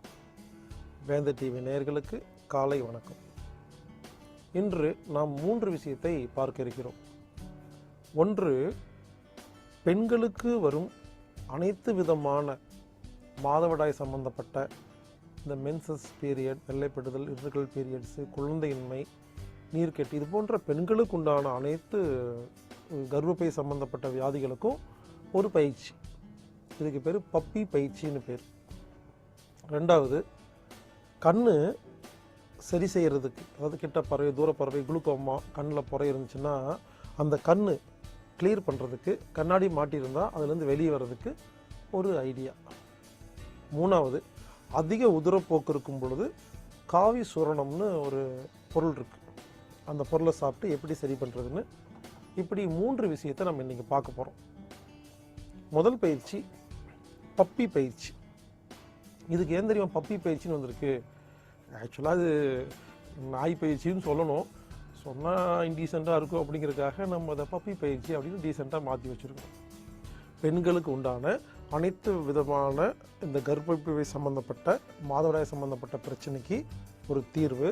வேந்த டிவி நேயர்களுக்கு காலை வணக்கம். இன்று நாம் 3 விஷயத்தை பார்க்க இருக்கிறோம். ஒன்று, பெண்களுக்கு வரும் அனைத்து விதமான மாதவிடாய் சம்பந்தப்பட்ட இந்த மென்சஸ் பீரியட், வெள்ளைப்படுதல், இர்ரெகுலர் பீரியட்ஸு, குழந்தையின்மை, நீர்க்கெட்டு, இது போன்ற பெண்களுக்கு உண்டான அனைத்து கர்ப்பப்பை சம்பந்தப்பட்ட வியாதிகளுக்கும் ஒரு பயிற்சி. இதுக்கு பேர் பப்பி பயிற்சின்னு பேர். ரெண்டாவது, கண்ணு சரி செய்கிறதுக்கு, அதாவது கிட்ட பறவை, தூர பறவை, குளுக்கோமா கண்ணில் புறை இருந்துச்சுன்னா அந்த கண்ணு கிளியர் பண்ணுறதுக்கு கண்ணாடி மாட்டியிருந்தால் அதுலேருந்து வெளியே வர்றதுக்கு ஒரு ஐடியா. மூணாவது, அதிக உதிரப்போக்கு இருக்கும் பொழுது காவி சூரணம்னு ஒரு பொருள் இருக்குது, அந்த பொருளை சாப்பிட்டு எப்படி சரி பண்ணுறதுன்னு. இப்படி 3 விஷயத்தை நம்ம இன்றைக்கி பார்க்க போகிறோம். முதல் பயிற்சி பப்பி பயிற்சி. இதுக்கு ஏன் தெரியும் பப்பி பயிற்சின்னு வந்திருக்கு? ஆக்சுவலாக அது நாய் பயிற்சின்னு சொல்லணும், சொன்னால் இன்டீசெண்டாக இருக்கும் அப்படிங்கிறதுக்காக நம்ம அதை பப்பி பயிற்சி அப்படின்னு டீசெண்டாக மாற்றி வச்சுருக்கோம். பெண்களுக்கு உண்டான அனைத்து விதமான இந்த கர்ப்பப்பை சம்மந்தப்பட்ட, மாதவிடாய் சம்மந்தப்பட்ட பிரச்சனைக்கு ஒரு தீர்வு.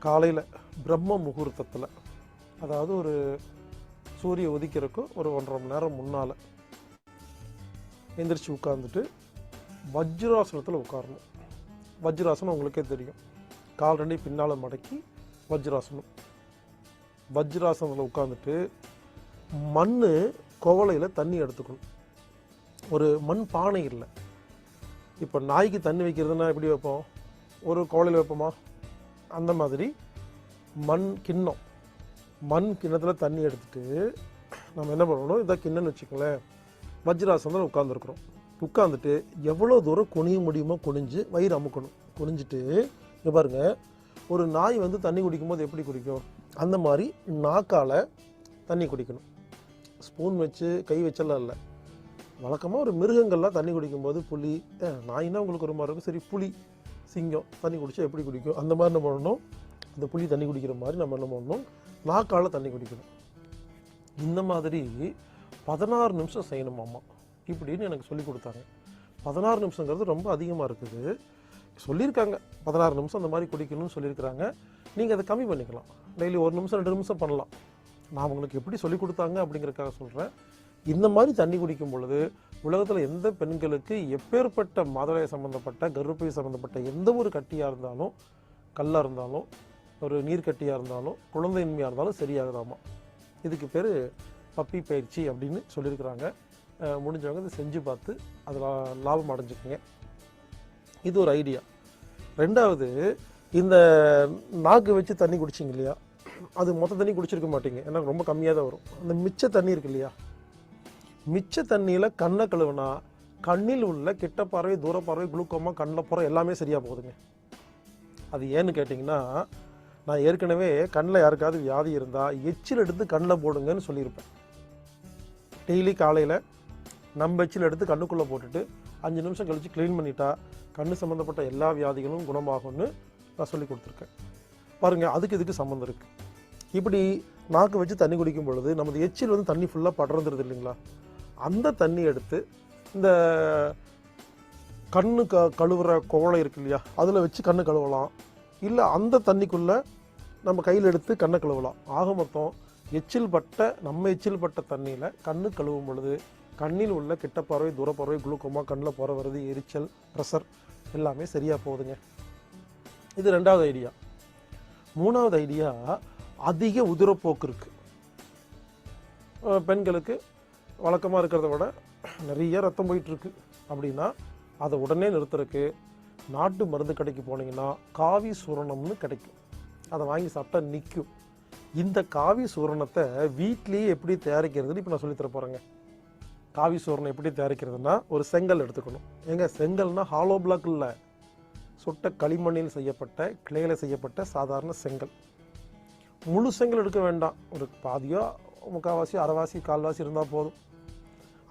காலையில் பிரம்ம முகூர்த்தத்தில், அதாவது ஒரு சூரிய உதிக்கிறதுக்கும் ஒரு 1.5 மணி நேரம் முன்னால் எந்திரிச்சு உட்காந்துட்டு வஜ்ராசனத்தில் உட்காரணும். வஜ்ராசனம் உங்களுக்கே தெரியும், கால் 2 பின்னால் மடக்கி வஜ்ராசனம். வஜ்ராசனத்தில் உட்காந்துட்டு மண் குவளையில் தண்ணி எடுத்துக்கணும். ஒரு மண் பானை இல்லை. இப்போ நாய்க்கு தண்ணி வைக்கிறதுனா எப்படி வைப்போம்? ஒரு குவளையில் வைப்போமா? அந்த மாதிரி மண் கிண்ணத்தில் தண்ணி எடுத்துட்டு நம்ம என்ன பண்ணணும், இதான் கிண்ணன்னு வச்சுக்கோங்களேன். வஜ்ராசனம் உட்காந்துருக்குறோம். உட்காந்துட்டு எவ்வளோ தூரம் குனிய முடியுமோ குனிஞ்சு வயிறு அமுக்கணும். குனிஞ்சிட்டு இங்கே பாருங்கள், ஒரு நாய் வந்து தண்ணி குடிக்கும்போது எப்படி குடிக்கும்? அந்த மாதிரி நாக்கால் தண்ணி குடிக்கணும். ஸ்பூன் வச்சு கை வச்செல்லாம் இல்லை. வழக்கமாக ஒரு மிருகங்கள்லாம் தண்ணி குடிக்கும்போது புலி, நாய்னா உங்களுக்கு ஒரு மாதிரி இருக்கும், சரி புலி சிங்கம் தண்ணி குடித்தா எப்படி குடிக்கும்? அந்த மாதிரி என்ன பண்ணணும், அந்த புலி தண்ணி குடிக்கிற மாதிரி நம்ம என்ன பண்ணணும், நாக்கால் தண்ணி குடிக்கணும். இந்த மாதிரி 16 நிமிஷம் செய்யணுமாம்மா இப்படின்னு எனக்கு சொல்லி கொடுத்தாங்க. 16 நிமிஷங்கிறது ரொம்ப அதிகமாக இருக்குது. சொல்லியிருக்காங்க 16 நிமிஷம் அந்த மாதிரி குடிக்கணும்னு சொல்லியிருக்கிறாங்க. நீங்கள் அதை கம்மி பண்ணிக்கலாம். டெய்லி 1 நிமிஷம் 2 நிமிஷம் பண்ணலாம். நான் உங்களுக்கு எப்படி சொல்லி கொடுத்தாங்க அப்படிங்கிறதுக்காக சொல்கிறேன். இந்த மாதிரி தண்ணி குடிக்கும் பொழுது உலகத்தில் எந்த பெண்களுக்கு எப்பேற்பட்ட மாதவிடாய் சம்மந்தப்பட்ட கர்ப்பப்பை சம்மந்தப்பட்ட எந்த ஒரு கட்டியாக இருந்தாலும், கல்லாக இருந்தாலும், ஒரு நீர்க்கட்டியாக இருந்தாலும், குழந்தையின்மையாக இருந்தாலும் சரியாகுதாமா. இதுக்கு பேர் பப்பி பயிற்சி அப்படின்னு சொல்லியிருக்கிறாங்க. முடிஞ்சவங்க இதை செஞ்சு பார்த்து அதில் லாபம் அடைஞ்சிக்கோங்க. இது ஒரு ஐடியா. ரெண்டாவது, இந்த நாக்கு வச்சு தண்ணி குடிச்சிங்க இல்லையா, அது மொத்த தண்ணி குடிச்சிருக்க மாட்டீங்க, ஏன்னா ரொம்ப கம்மியாக தான் வரும். அந்த மிச்ச தண்ணி இருக்கு இல்லையா, மிச்ச தண்ணியில் கண்ணை கழுவுனா கண்ணில் உள்ள கிட்ட பார்வை, தூர பார்வை, குளுக்கோமா, கண்ணில் போகிற எல்லாமே சரியாக போகுதுங்க. அது ஏன்னு கேட்டிங்கன்னா, நான் ஏற்கனவே கண்ணில் யாருக்காவது வியாதி இருந்தால் எச்சில் எடுத்து கண்ணில் போடுங்கன்னு சொல்லியிருப்பேன். டெய்லி காலையில் நம்ம எச்சில் எடுத்து கண்ணுக்குள்ளே போட்டுட்டு 5 நிமிஷம் கழித்து க்ளீன் பண்ணிட்டா கண்ணு சம்மந்தப்பட்ட எல்லா வியாதிகளும் குணமாகும்னு நான் சொல்லி கொடுத்துருக்கேன். பாருங்கள், அதுக்கு இதுக்கு சம்மந்தம் இருக்குது. இப்படி நாக்கு வச்சு தண்ணி குடிக்கும் பொழுது நமது எச்சில் வந்து தண்ணி ஃபுல்லாக படர்ந்துருது இல்லைங்களா, அந்த தண்ணி எடுத்து இந்த கண்ணு கழுவுற குவளை இருக்கு இல்லையா, அதில் வச்சு கண்ணு கழுவலாம். இல்லை அந்த தண்ணிக்குள்ளே நம்ம கையில் எடுத்து கண்ணை கழுவலாம். ஆக மொத்தம் நம்ம எச்சில் பட்ட தண்ணியில் கண்ணு கழுவும் பொழுது கண்ணில் உள்ள கிட்ட பார்வை, தூர பார்வை, குளுக்கோமா, கண்ணில் போகிற வருது, எரிச்சல், ப்ரெஷர் எல்லாமே சரியாக போகுதுங்க. இது 2வது ஐடியா. 3வது ஐடியா, அதிக உதிரப்போக்கு இருக்குது. பெண்களுக்கு வழக்கமாக இருக்கிறத விட நிறைய ரத்தம் போயிட்டுருக்கு அப்படின்னா அதை உடனே நிறுத்துறதுக்கு நாட்டு மருந்து கடைக்கு போனீங்கன்னா காவி சூரணம்னு கிடைக்கும். அதை வாங்கி சாப்பிட்டா நிற்கும். இந்த காவி சூரணத்தை வீட்லேயே எப்படி தயாரிக்கிறதுன்னு இப்போ நான் சொல்லித்தர போகிறேங்க. காவி சூரணம் எப்படி தயாரிக்கிறதுனா, ஒரு செங்கல் எடுத்துக்கணும். செங்கல்னா ஹாலோ பிளாக் இல்லை, சுட்ட களிமண்ணில் செய்யப்பட்ட, கிளையில் செய்யப்பட்ட சாதாரண செங்கல். முழு செங்கல் எடுக்க வேண்டாம், ஒரு பாதியோ, முக்கால்வாசி, அரைவாசி, கால்வாசி இருந்தால் போதும்.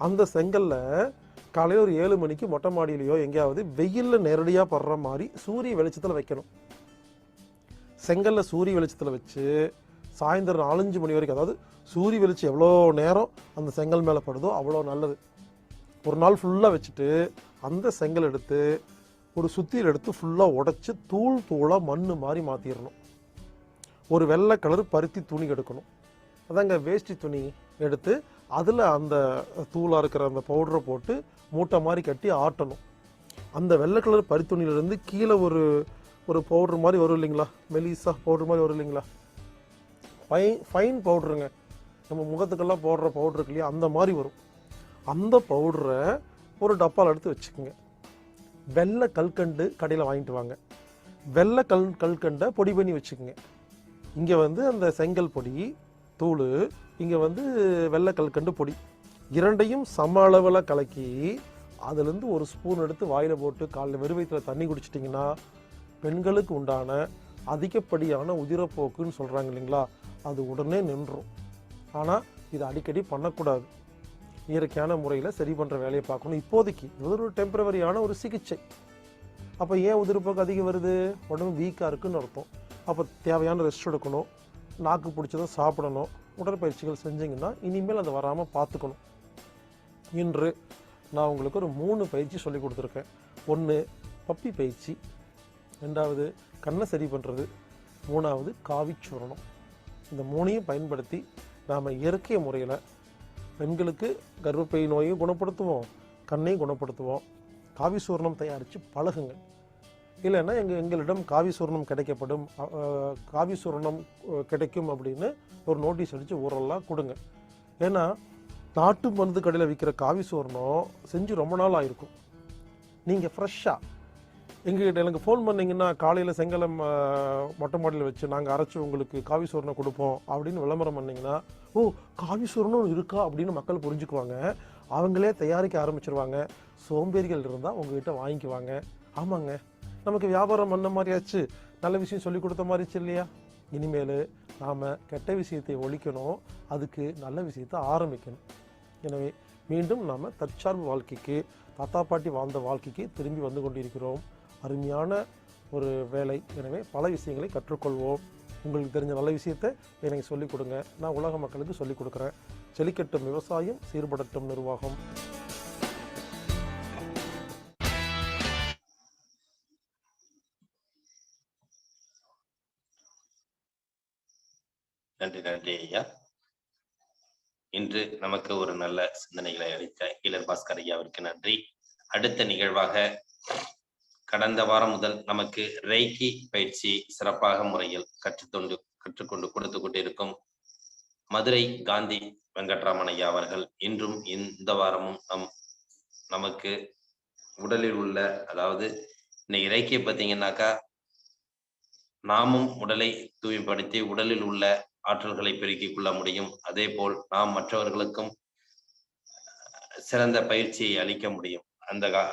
அந்த செங்கலில் காலையில் ஒரு 7 மணிக்கு மொட்டை மாடியிலையோ எங்கேயாவது வெயிலில் நேரடியாக படுற மாதிரி சூரிய வெளிச்சத்தில் வைக்கணும். செங்கலில் சூரிய வெளிச்சத்தில் வச்சு சாயந்தரம் 4-5 மணி வரைக்கும், அதாவது சூரிய வெளிச்சம் எவ்வளோ நேரம் அந்த செங்கல் மேலே படுதோ அவ்வளோ நல்லது. ஒரு நாள் ஃபுல்லாக வச்சுட்டு அந்த செங்கல் எடுத்து ஒரு சுத்தியில் எடுத்து ஃபுல்லாக உடைச்சி தூளாக மண் மாதிரி மாற்றிடணும். ஒரு வெள்ளை கலர் பருத்தி துணி எடுக்கணும். அதாங்க வேஷ்டி துணி எடுத்து அதில் அந்த தூளாக இருக்கிற அந்த பவுடரை போட்டு மூட்டை மாதிரி கட்டி ஆட்டணும். அந்த வெள்ளை கலர் பருத்தி துணியிலேருந்து கீழே ஒரு பவுட்ரு மாதிரி வரும் இல்லைங்களா, மெலிசா பவுட்ரு மாதிரி வரும் இல்லைங்களா, ஃபைன் பவுட்ருங்க, நம்ம முகத்துக்கெல்லாம் போடுற பவுட்ரு இருக்கு இல்லையா, அந்த மாதிரி வரும். அந்த பவுடரை ஒரு டப்பாவில் எடுத்து வச்சுக்கோங்க. வெள்ளை கல்கண்டு கடையில் வாங்கிட்டு வாங்க. வெள்ளை கல்கண்டை பொடி பண்ணி வச்சுக்கோங்க. இங்கே வந்து அந்த செங்கல் பொடி தூள், இங்கே வந்து வெள்ளை கல்கண்டு பொடி, இரண்டையும் சம அளவில் கலக்கி அதுலேருந்து ஒரு ஸ்பூன் எடுத்து வாயில் போட்டு காலையில் வெறும் வயிற்றில் தண்ணி குடிச்சிட்டிங்கன்னா பெண்களுக்கு உண்டான அதிகப்படியான உதிரப்போக்குன்னு சொல்கிறாங்க இல்லைங்களா, அது உடனே நின்றும். ஆனால் இது அடிக்கடி பண்ணக்கூடாது. இயற்கையான முறையில் சரி பண்ணுற வேலையை பார்க்கணும். இப்போதைக்கு இது ஒரு டெம்பரவரியான ஒரு சிகிச்சை. அப்போ ஏன் உதிரப்போக்கு அதிகம் வருது? உடம்பு வீக்காக இருக்குதுன்னு அர்த்தம். அப்போ தேவையான ரெஸ்ட் எடுக்கணும், நாக்கு பிடிச்சதும் சாப்பிடணும், உடற்பயிற்சிகள் செஞ்சிங்கன்னா இனிமேல் அதை வராமல் பார்த்துக்கணும். இன்று நான் உங்களுக்கு ஒரு 3 பயிற்சி சொல்லி கொடுத்துருக்கேன். 1 பப்பி பயிற்சி, 2வது கண்ணை சரி பண்ணுறது, 3வது காவிச்சூரணம். இந்த 3ஐயும் பயன்படுத்தி நாம் இயற்கை முறையில் பெண்களுக்கு கர்ப்பப்பை நோயையும் குணப்படுத்துவோம், கண்ணையும் குணப்படுத்துவோம். காவி சூரணம் தயாரித்து பழகுங்க. இல்லைன்னா எங்களிடம் காவி சூரணம் கிடைக்கப்படும், காவி சூரணம் கிடைக்கும் அப்படின்னு ஒரு நோட்டீஸ் அடித்து ஊரெல்லாம் கொடுங்க. ஏன்னா நாட்டு மருந்து கடையில் விற்கிற காவி சோறுனம் செஞ்சு ரொம்ப நாள் ஆயிருக்கும். நீங்கள் ஃப்ரெஷ்ஷாக எங்ககிட்ட எனக்கு ஃபோன் பண்ணிங்கன்னா காலையில் செங்கலம் மொட்டை மாடியில் வச்சு நாங்கள் அரைச்சி உங்களுக்கு காவி சோறுனை கொடுப்போம் அப்படின்னு விளம்பரம் பண்ணிங்கன்னா, ஓ காவி சோறுனும் இருக்கா அப்படின்னு மக்கள் புரிஞ்சுக்குவாங்க. அவங்களே தயாரிக்க ஆரம்பிச்சிருவாங்க. சோம்பேறிகள் இருந்தால் உங்ககிட்ட வாங்கிக்குவாங்க. ஆமாங்க, நமக்கு வியாபாரம் பண்ண மாதிரியாச்சு, நல்ல விஷயம் சொல்லி கொடுத்த மாதிரிச்சு இல்லையா? இனிமேல் நாம் கெட்ட விஷயத்தை ஒழிக்கணும், அதுக்கு நல்ல விஷயத்தை ஆரம்பிக்கணும். எனவே மீண்டும் நாம் தற்சார்பு வாழ்க்கைக்கு, தாத்தா பாட்டி வாழ்ந்த வாழ்க்கைக்கு திரும்பி வந்து கொண்டிருக்கிறோம். அருமையான ஒரு வேலை. எனவே பல விஷயங்களை கற்றுக்கொள்வோம். உங்களுக்கு தெரிஞ்ச நல்ல விஷயத்தை எனக்கு சொல்லிக் கொடுங்க. நான் உலக மக்களுக்கு சொல்லிக் கொடுக்குறேன். செழிக்கட்டும் விவசாயம், சீர்படட்டும் நிர்வாகம். நன்றி நன்றி ஐயா. இன்று நமக்கு ஒரு நல்ல சிந்தனைகளை அளித்த ஈழர் பாஸ்கர் ஐயாவிற்கு நன்றி. அடுத்த நிகழ்வாக கடந்த வாரம் முதல் நமக்கு ரெய்கி பயிற்சி சிறப்பாக முறையில் கற்றுக்கொண்டு கொடுத்து கொண்டிருக்கும் மதுரை காந்தி வெங்கட்ராமன் ஐயா அவர்கள் இன்றும் இந்த வாரமும் நமக்கு உடலில் உள்ள, அதாவது இன்னைக்கு ரெய்கியை பார்த்தீங்கன்னாக்கா நாமும் உடலை தூய்மைப்படுத்தி உடலில் உள்ள ஆற்றல்களை பெருக்கிக் கொள்ள முடியும். அதே போல் நாம் மற்றவர்களுக்கும் சிறந்த பயிற்சியை அளிக்க முடியும்.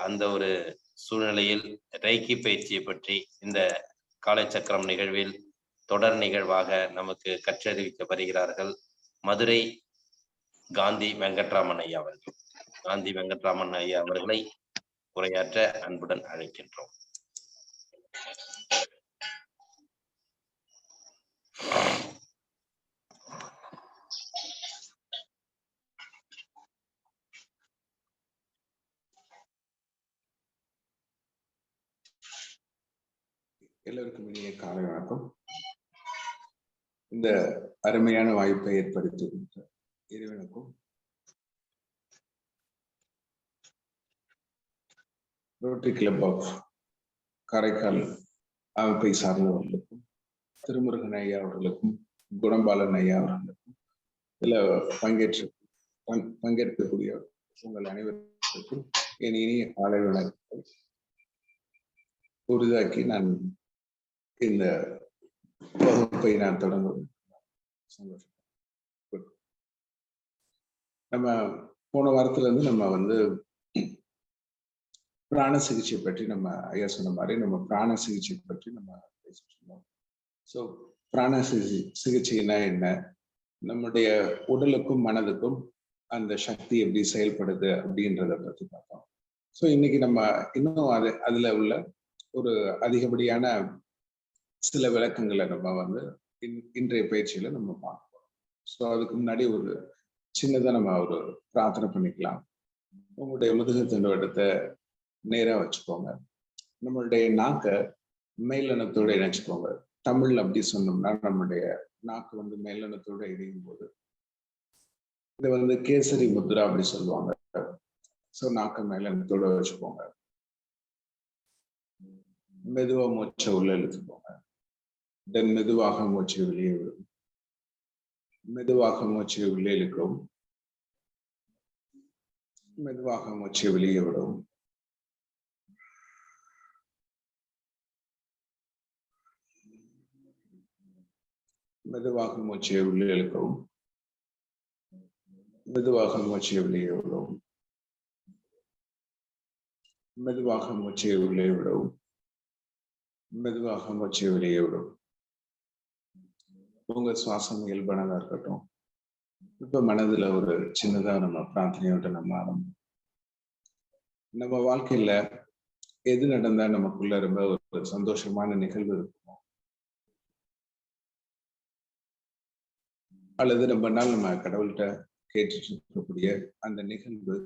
அந்த ஒரு சூழ்நிலையில் ரெய்கி பயிற்சியை பற்றி இந்த காலைச்சக்கரம் நிகழ்வில் தொடர் நிகழ்வாக நமக்கு கற்றறிவிக்க வருகிறார்கள் மதுரை காந்தி வெங்கட்ராமன் ஐயா அவர்கள். காந்தி வெங்கட்ராமன் ஐயா அவர்களை உரையாற்ற அன்புடன் அழைக்கின்றோம். எல்லோருக்கும் இனிய காலை வணக்கம். இந்த அருமையான வாய்ப்பை ஏற்படுத்துகின்ற இறைவனுக்கும் ரோட்டரி கிளப் ஆஃப் காரைக்கால் அமைப்பை சார்ந்தவர்களுக்கும், திருமுருகன் ஐயா அவர்களுக்கும், குணம்பாலன் ஐயா அவர்களுக்கும், இதில் பங்கேற்கக்கூடிய உங்கள் அனைவருக்கும் என் இனிய காலை வணக்கத்தை உறுதியாக்கி நான் இந்த வகுப்பை நான் தொடங்குவது சந்தோஷம். நம்ம போன வாரத்துல இருந்து நம்ம பிராண சிகிச்சை பற்றி நம்ம ஐயா சொன்ன மாதிரி நம்ம பிராண சிகிச்சை பற்றி நம்ம பேசிட்டு இருந்தோம். ஸோ பிராண சிகிச்சைனா என்ன, நம்முடைய உடலுக்கும் மனதுக்கும் அந்த சக்தி எப்படி செயல்படுது அப்படின்றத பற்றி பார்த்தோம். ஸோ இன்னைக்கு நம்ம இன்னும் அதுல உள்ள ஒரு அதிகப்படியான சில விளக்கங்களை நம்ம இன்றைய பயிற்சியில நம்ம பார்ப்போம். ஸோ அதுக்கு முன்னாடி ஒரு சின்னதா நம்ம ஒரு பிரார்த்தனை பண்ணிக்கலாம். உங்களுடைய முதுகு தண்டுவடத்தை நேரா வச்சுக்கோங்க. நம்மளுடைய நாக்கை மேலெண்ணத்தோட இணைச்சுக்கோங்க. தமிழ் அப்படி சொன்னோம்னா நம்மளுடைய நாக்கு மேலெண்ணத்தோட இணையும் போது இதை கேசரி முத்ரா அப்படி சொல்லுவாங்க. ஸோ நாக்கை மேலெண்ணத்தோட வச்சுக்கோங்க. மெதுவா மூச்சை உள்ள இழுத்துக்கோங்க. தென் மெதுவாக மூச்சை வெளியே விடும். மெதுவாக மூச்சை உள்ளே இழுக்கவும், மெதுவாக மூச்சை வெளியே விடவும். மெதுவாக மூச்சை உள்ளே இழுக்கவும், மெதுவாக மூச்சை வெளியே விடவும். மெதுவாக மூச்சை உள்ளே விடவும், மெதுவாக மூச்சை வெளியே விடும். உங்க சுவாசம் இயல்பானதா இருக்கட்டும். இப்ப மனதுல ஒரு சின்னதா நம்ம பிரார்த்தனையோட நம்ம ஆரம்பம். நம்ம வாழ்க்கையில எது நடந்தா நமக்குள்ள ரொம்ப ஒரு சந்தோஷமான நிகழ்வு இருக்குமோ, அல்லது ரொம்ப நாள் நம்ம கடவுள்கிட்ட கேட்டுட்டு இருக்கக்கூடிய அந்த நிகழ்வு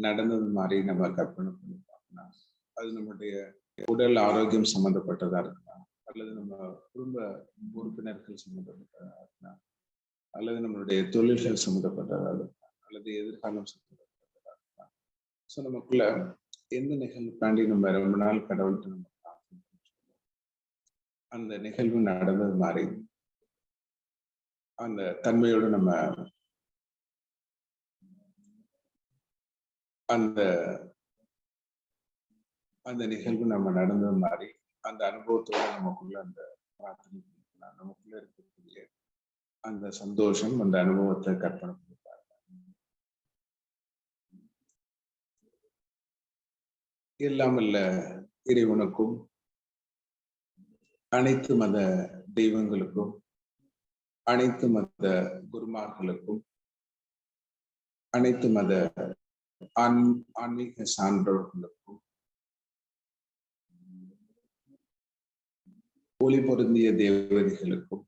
நடந்தது மாதிரி நம்ம கற்பனை பண்ணி பார்க்கணும். அது நம்முடைய உடல் ஆரோக்கியம் சம்பந்தப்பட்டதா இருக்கலாம், அல்லது நம்ம குடும்ப உறுப்பினர்கள் சம்பந்தப்பட்டதா இருக்கலாம், அல்லது நம்மளுடைய தொழில்கள் சம்பந்தப்பட்டதா இருக்கலாம், அல்லது எதிர்காலம் சம்பந்தப்பட்டதா இருக்கலாம். ஸோ நமக்குள்ள எந்த நிகழ்வு தாண்டி நம்ம ரொம்ப நாள் கடவுள்கிட்ட நம்ம அந்த நிகழ்வு நடந்தது மாதிரி அந்த தன்மையோடு நம்ம அந்த அந்த நிகழ்வு நம்ம நடந்தது மாதிரி அந்த அனுபவத்தோட நமக்குள்ள அந்த பிரார்த்தனை பண்ணிக்கலாம். நமக்குள்ள இருக்கக்கூடிய அந்த சந்தோஷம், அந்த அனுபவத்தை கற்பனை பண்ணி பாருங்க. எல்லாம் இல்ல இறைவனுக்கும் அனைத்து மத தெய்வங்களுக்கும் அனைத்து மத குருமார்களுக்கும் அனைத்து மத ஆன்மீக சான்றோர்களுக்கும் ஒளி பொருந்திய தேவதைகளுக்கும்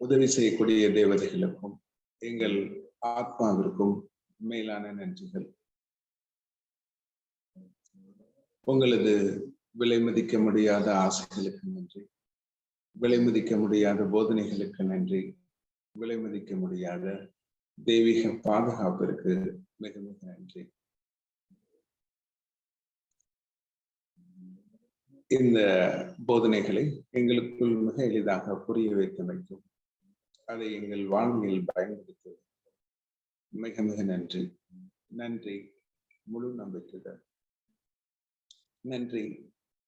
உதவி செய்யக்கூடிய தேவதைகளுக்கும் எங்கள் ஆத்மாவிற்கும் மேலான நன்றிகள். உங்களது விலை மதிக்க முடியாத ஆசைகளுக்கு நன்றி, விலை மதிக்க முடியாத போதனைகளுக்கு நன்றி, விலை மதிக்க முடியாத தெய்வீக பாதுகாப்பிற்கு மிக மிக நன்றி. இந்த போதனைகளை எங்களுக்குள் மிக எளிதாக புரிய வைத்து வைக்கும், அதை எங்கள் வாழ்வில் பயன்படுத்த மிக மிக நன்றி. நன்றி, முழு நம்பிக்கையுடன். நன்றி,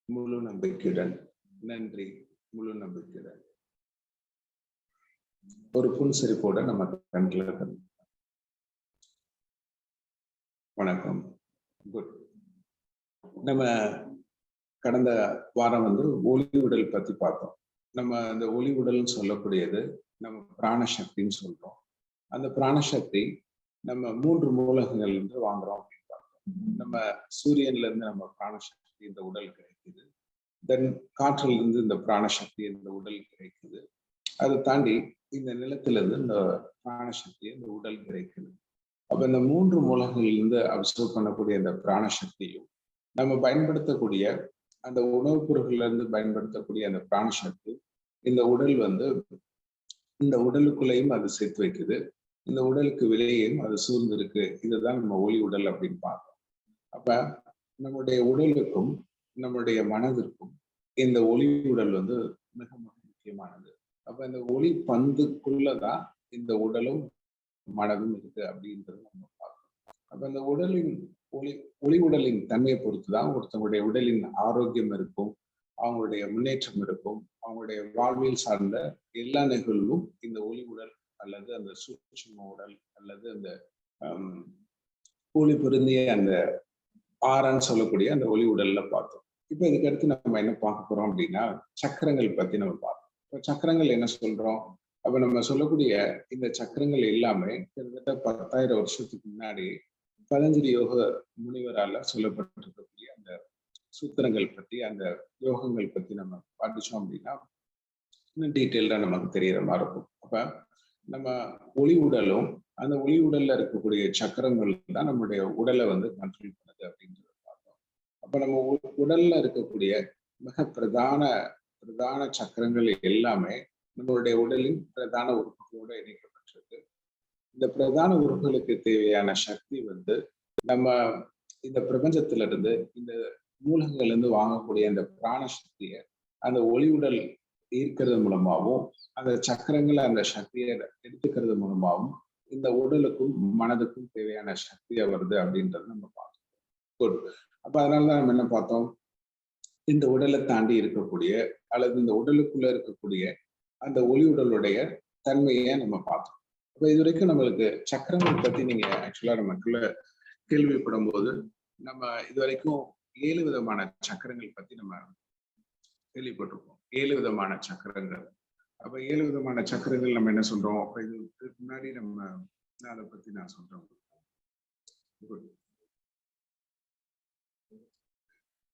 முழு நம்பிக்கையுடன். நன்றி, முழு நம்பிக்கையுடன். ஒரு புன்சிரிப்போட நம்ம கண்ணில் வணக்கம். குட். நம்ம கடந்த வாரம் ஒளி உடல் பத்தி பார்த்தோம். நம்ம அந்த ஒளி உடல்னு சொல்லக்கூடியது நம்ம பிராணசக்தின்னு சொல்றோம். அந்த பிராணசக்தி நம்ம 3 மூலகங்கள்ல இருந்து வாங்குறோம் அப்படின்னு பார்த்தோம். நம்ம சூரியன்ல இருந்து நம்ம பிராணசக்தி இந்த உடல் கிடைக்குது. தென் காற்றில் இருந்து இந்த பிராணசக்தி இந்த உடல் கிடைக்குது. அதை தாண்டி இந்த நிலத்திலிருந்து இந்த பிராணசக்தி இந்த உடல் கிடைக்குது. அப்ப இந்த 3 மூலகங்களிலிருந்து அப்சர்வ் பண்ணக்கூடிய இந்த பிராணசக்தியும் நம்ம பயன்படுத்தக்கூடிய அந்த உணவுப் பொருட்கள்ல இருந்து பயன்படுத்தக்கூடிய அந்த பிராணசக்தி இந்த உடல் இந்த உடலுக்குள்ளேயும் அது சேர்த்து வைக்குது. இந்த உடலுக்கு வெளியேயும் அது சூழ்ந்து இருக்கு. இதுதான் நம்ம ஒளி உடல் அப்படின்னு பார்த்தோம். அப்ப நம்முடைய உடலுக்கும் நம்முடைய மனதிற்கும் இந்த ஒளி உடல் மிக மிக முக்கியமானது. அப்ப இந்த ஒளி பந்துக்குள்ளதான் இந்த உடலும் மனதும் இருக்கு அப்படின்றது நம்ம பார்க்கணும். அப்ப இந்த உடலின் ஒளி உடலின் தன்மையை பொறுத்துதான் ஒருத்தவங்களுடைய உடலின் ஆரோக்கியம் இருக்கும், அவங்களுடைய முன்னேற்றம் இருக்கும், அவங்களுடைய வாழ்வியல் சார்ந்த எல்லா நிகழ்வும் இந்த ஒளி உடல் அல்லது அந்த சூட்சும உடல் அல்லது அந்த ஒளி பொருந்திய அந்த ஆறான்னு சொல்லக்கூடிய அந்த ஒளி உடல்ல பார்த்தோம். இப்ப இதுக்கு அடுத்து நம்ம என்ன பார்க்க போறோம் அப்படின்னா சக்கரங்கள் பத்தி நம்ம பார்த்தோம். இப்ப சக்கரங்கள் என்ன சொல்றோம்? அப்ப நம்ம சொல்லக்கூடிய இந்த சக்கரங்கள் எல்லாமே கிட்டத்தட்ட 10,000 வருஷத்துக்கு முன்னாடி பதஞ்சலி யோக முனிவரால சொல்லப்பட்டிருக்கக்கூடிய அந்த சூத்திரங்கள் பத்தி அந்த யோகங்கள் பத்தி நம்ம படிச்சோம் அப்படின்னா இன்னும் டீட்டெயில்டா நமக்கு தெரியற மாதிரி இருக்கும். அப்ப நம்ம ஒளி உடலும் அந்த ஒளி உடல்ல இருக்கக்கூடிய சக்கரங்கள் தான் நம்மளுடைய உடலை கண்ட்ரோல் பண்ணுது அப்படின்றத பார்த்தோம். அப்ப நம்ம உடல்ல இருக்கக்கூடிய மிக பிரதான சக்கரங்கள் எல்லாமே நம்மளுடைய உடலின் பிரதான உறுப்புகளோட இணைக்கப்பட்டிருக்கு. இந்த பிரதான உறுப்புகளுக்கு தேவையான சக்தி நம்ம இந்த பிரபஞ்சத்துல இருந்து இந்த மூலகங்கள்ல இருந்து வாங்கக்கூடிய அந்த பிராண சக்தியை அந்த ஒளி உடல் ஈர்க்கிறது மூலமாகவும் அந்த சக்கரங்களை அந்த சக்தியை எடுத்துக்கிறது மூலமாகவும் இந்த உடலுக்கும் மனதுக்கும் தேவையான சக்தியா வருது அப்படின்றது நம்ம பார்த்தோம். குட். அப்ப அதனாலதான் நம்ம என்ன பார்த்தோம்? இந்த உடலை தாண்டி இருக்கக்கூடிய அல்லது இந்த உடலுக்குள்ள இருக்கக்கூடிய அந்த ஒளி உடலுடைய தன்மையை நம்ம பார்த்தோம். அப்ப இது வரைக்கும் நம்மளுக்கு சக்கரங்கள் பத்தி நீங்க ஆக்சுவலா நமக்குள்ள கேள்விப்படும் போது நம்ம இது வரைக்கும் 7 விதமான சக்கரங்கள் பத்தி நம்ம கேள்விப்பட்டிருக்கோம். 7 விதமான சக்கரங்கள். அப்ப 7 விதமான சக்கரங்கள் நம்ம என்ன சொல்றோம்? அப்ப இதுக்கு முன்னாடி அதை பத்தி நான் சொல்றேன்.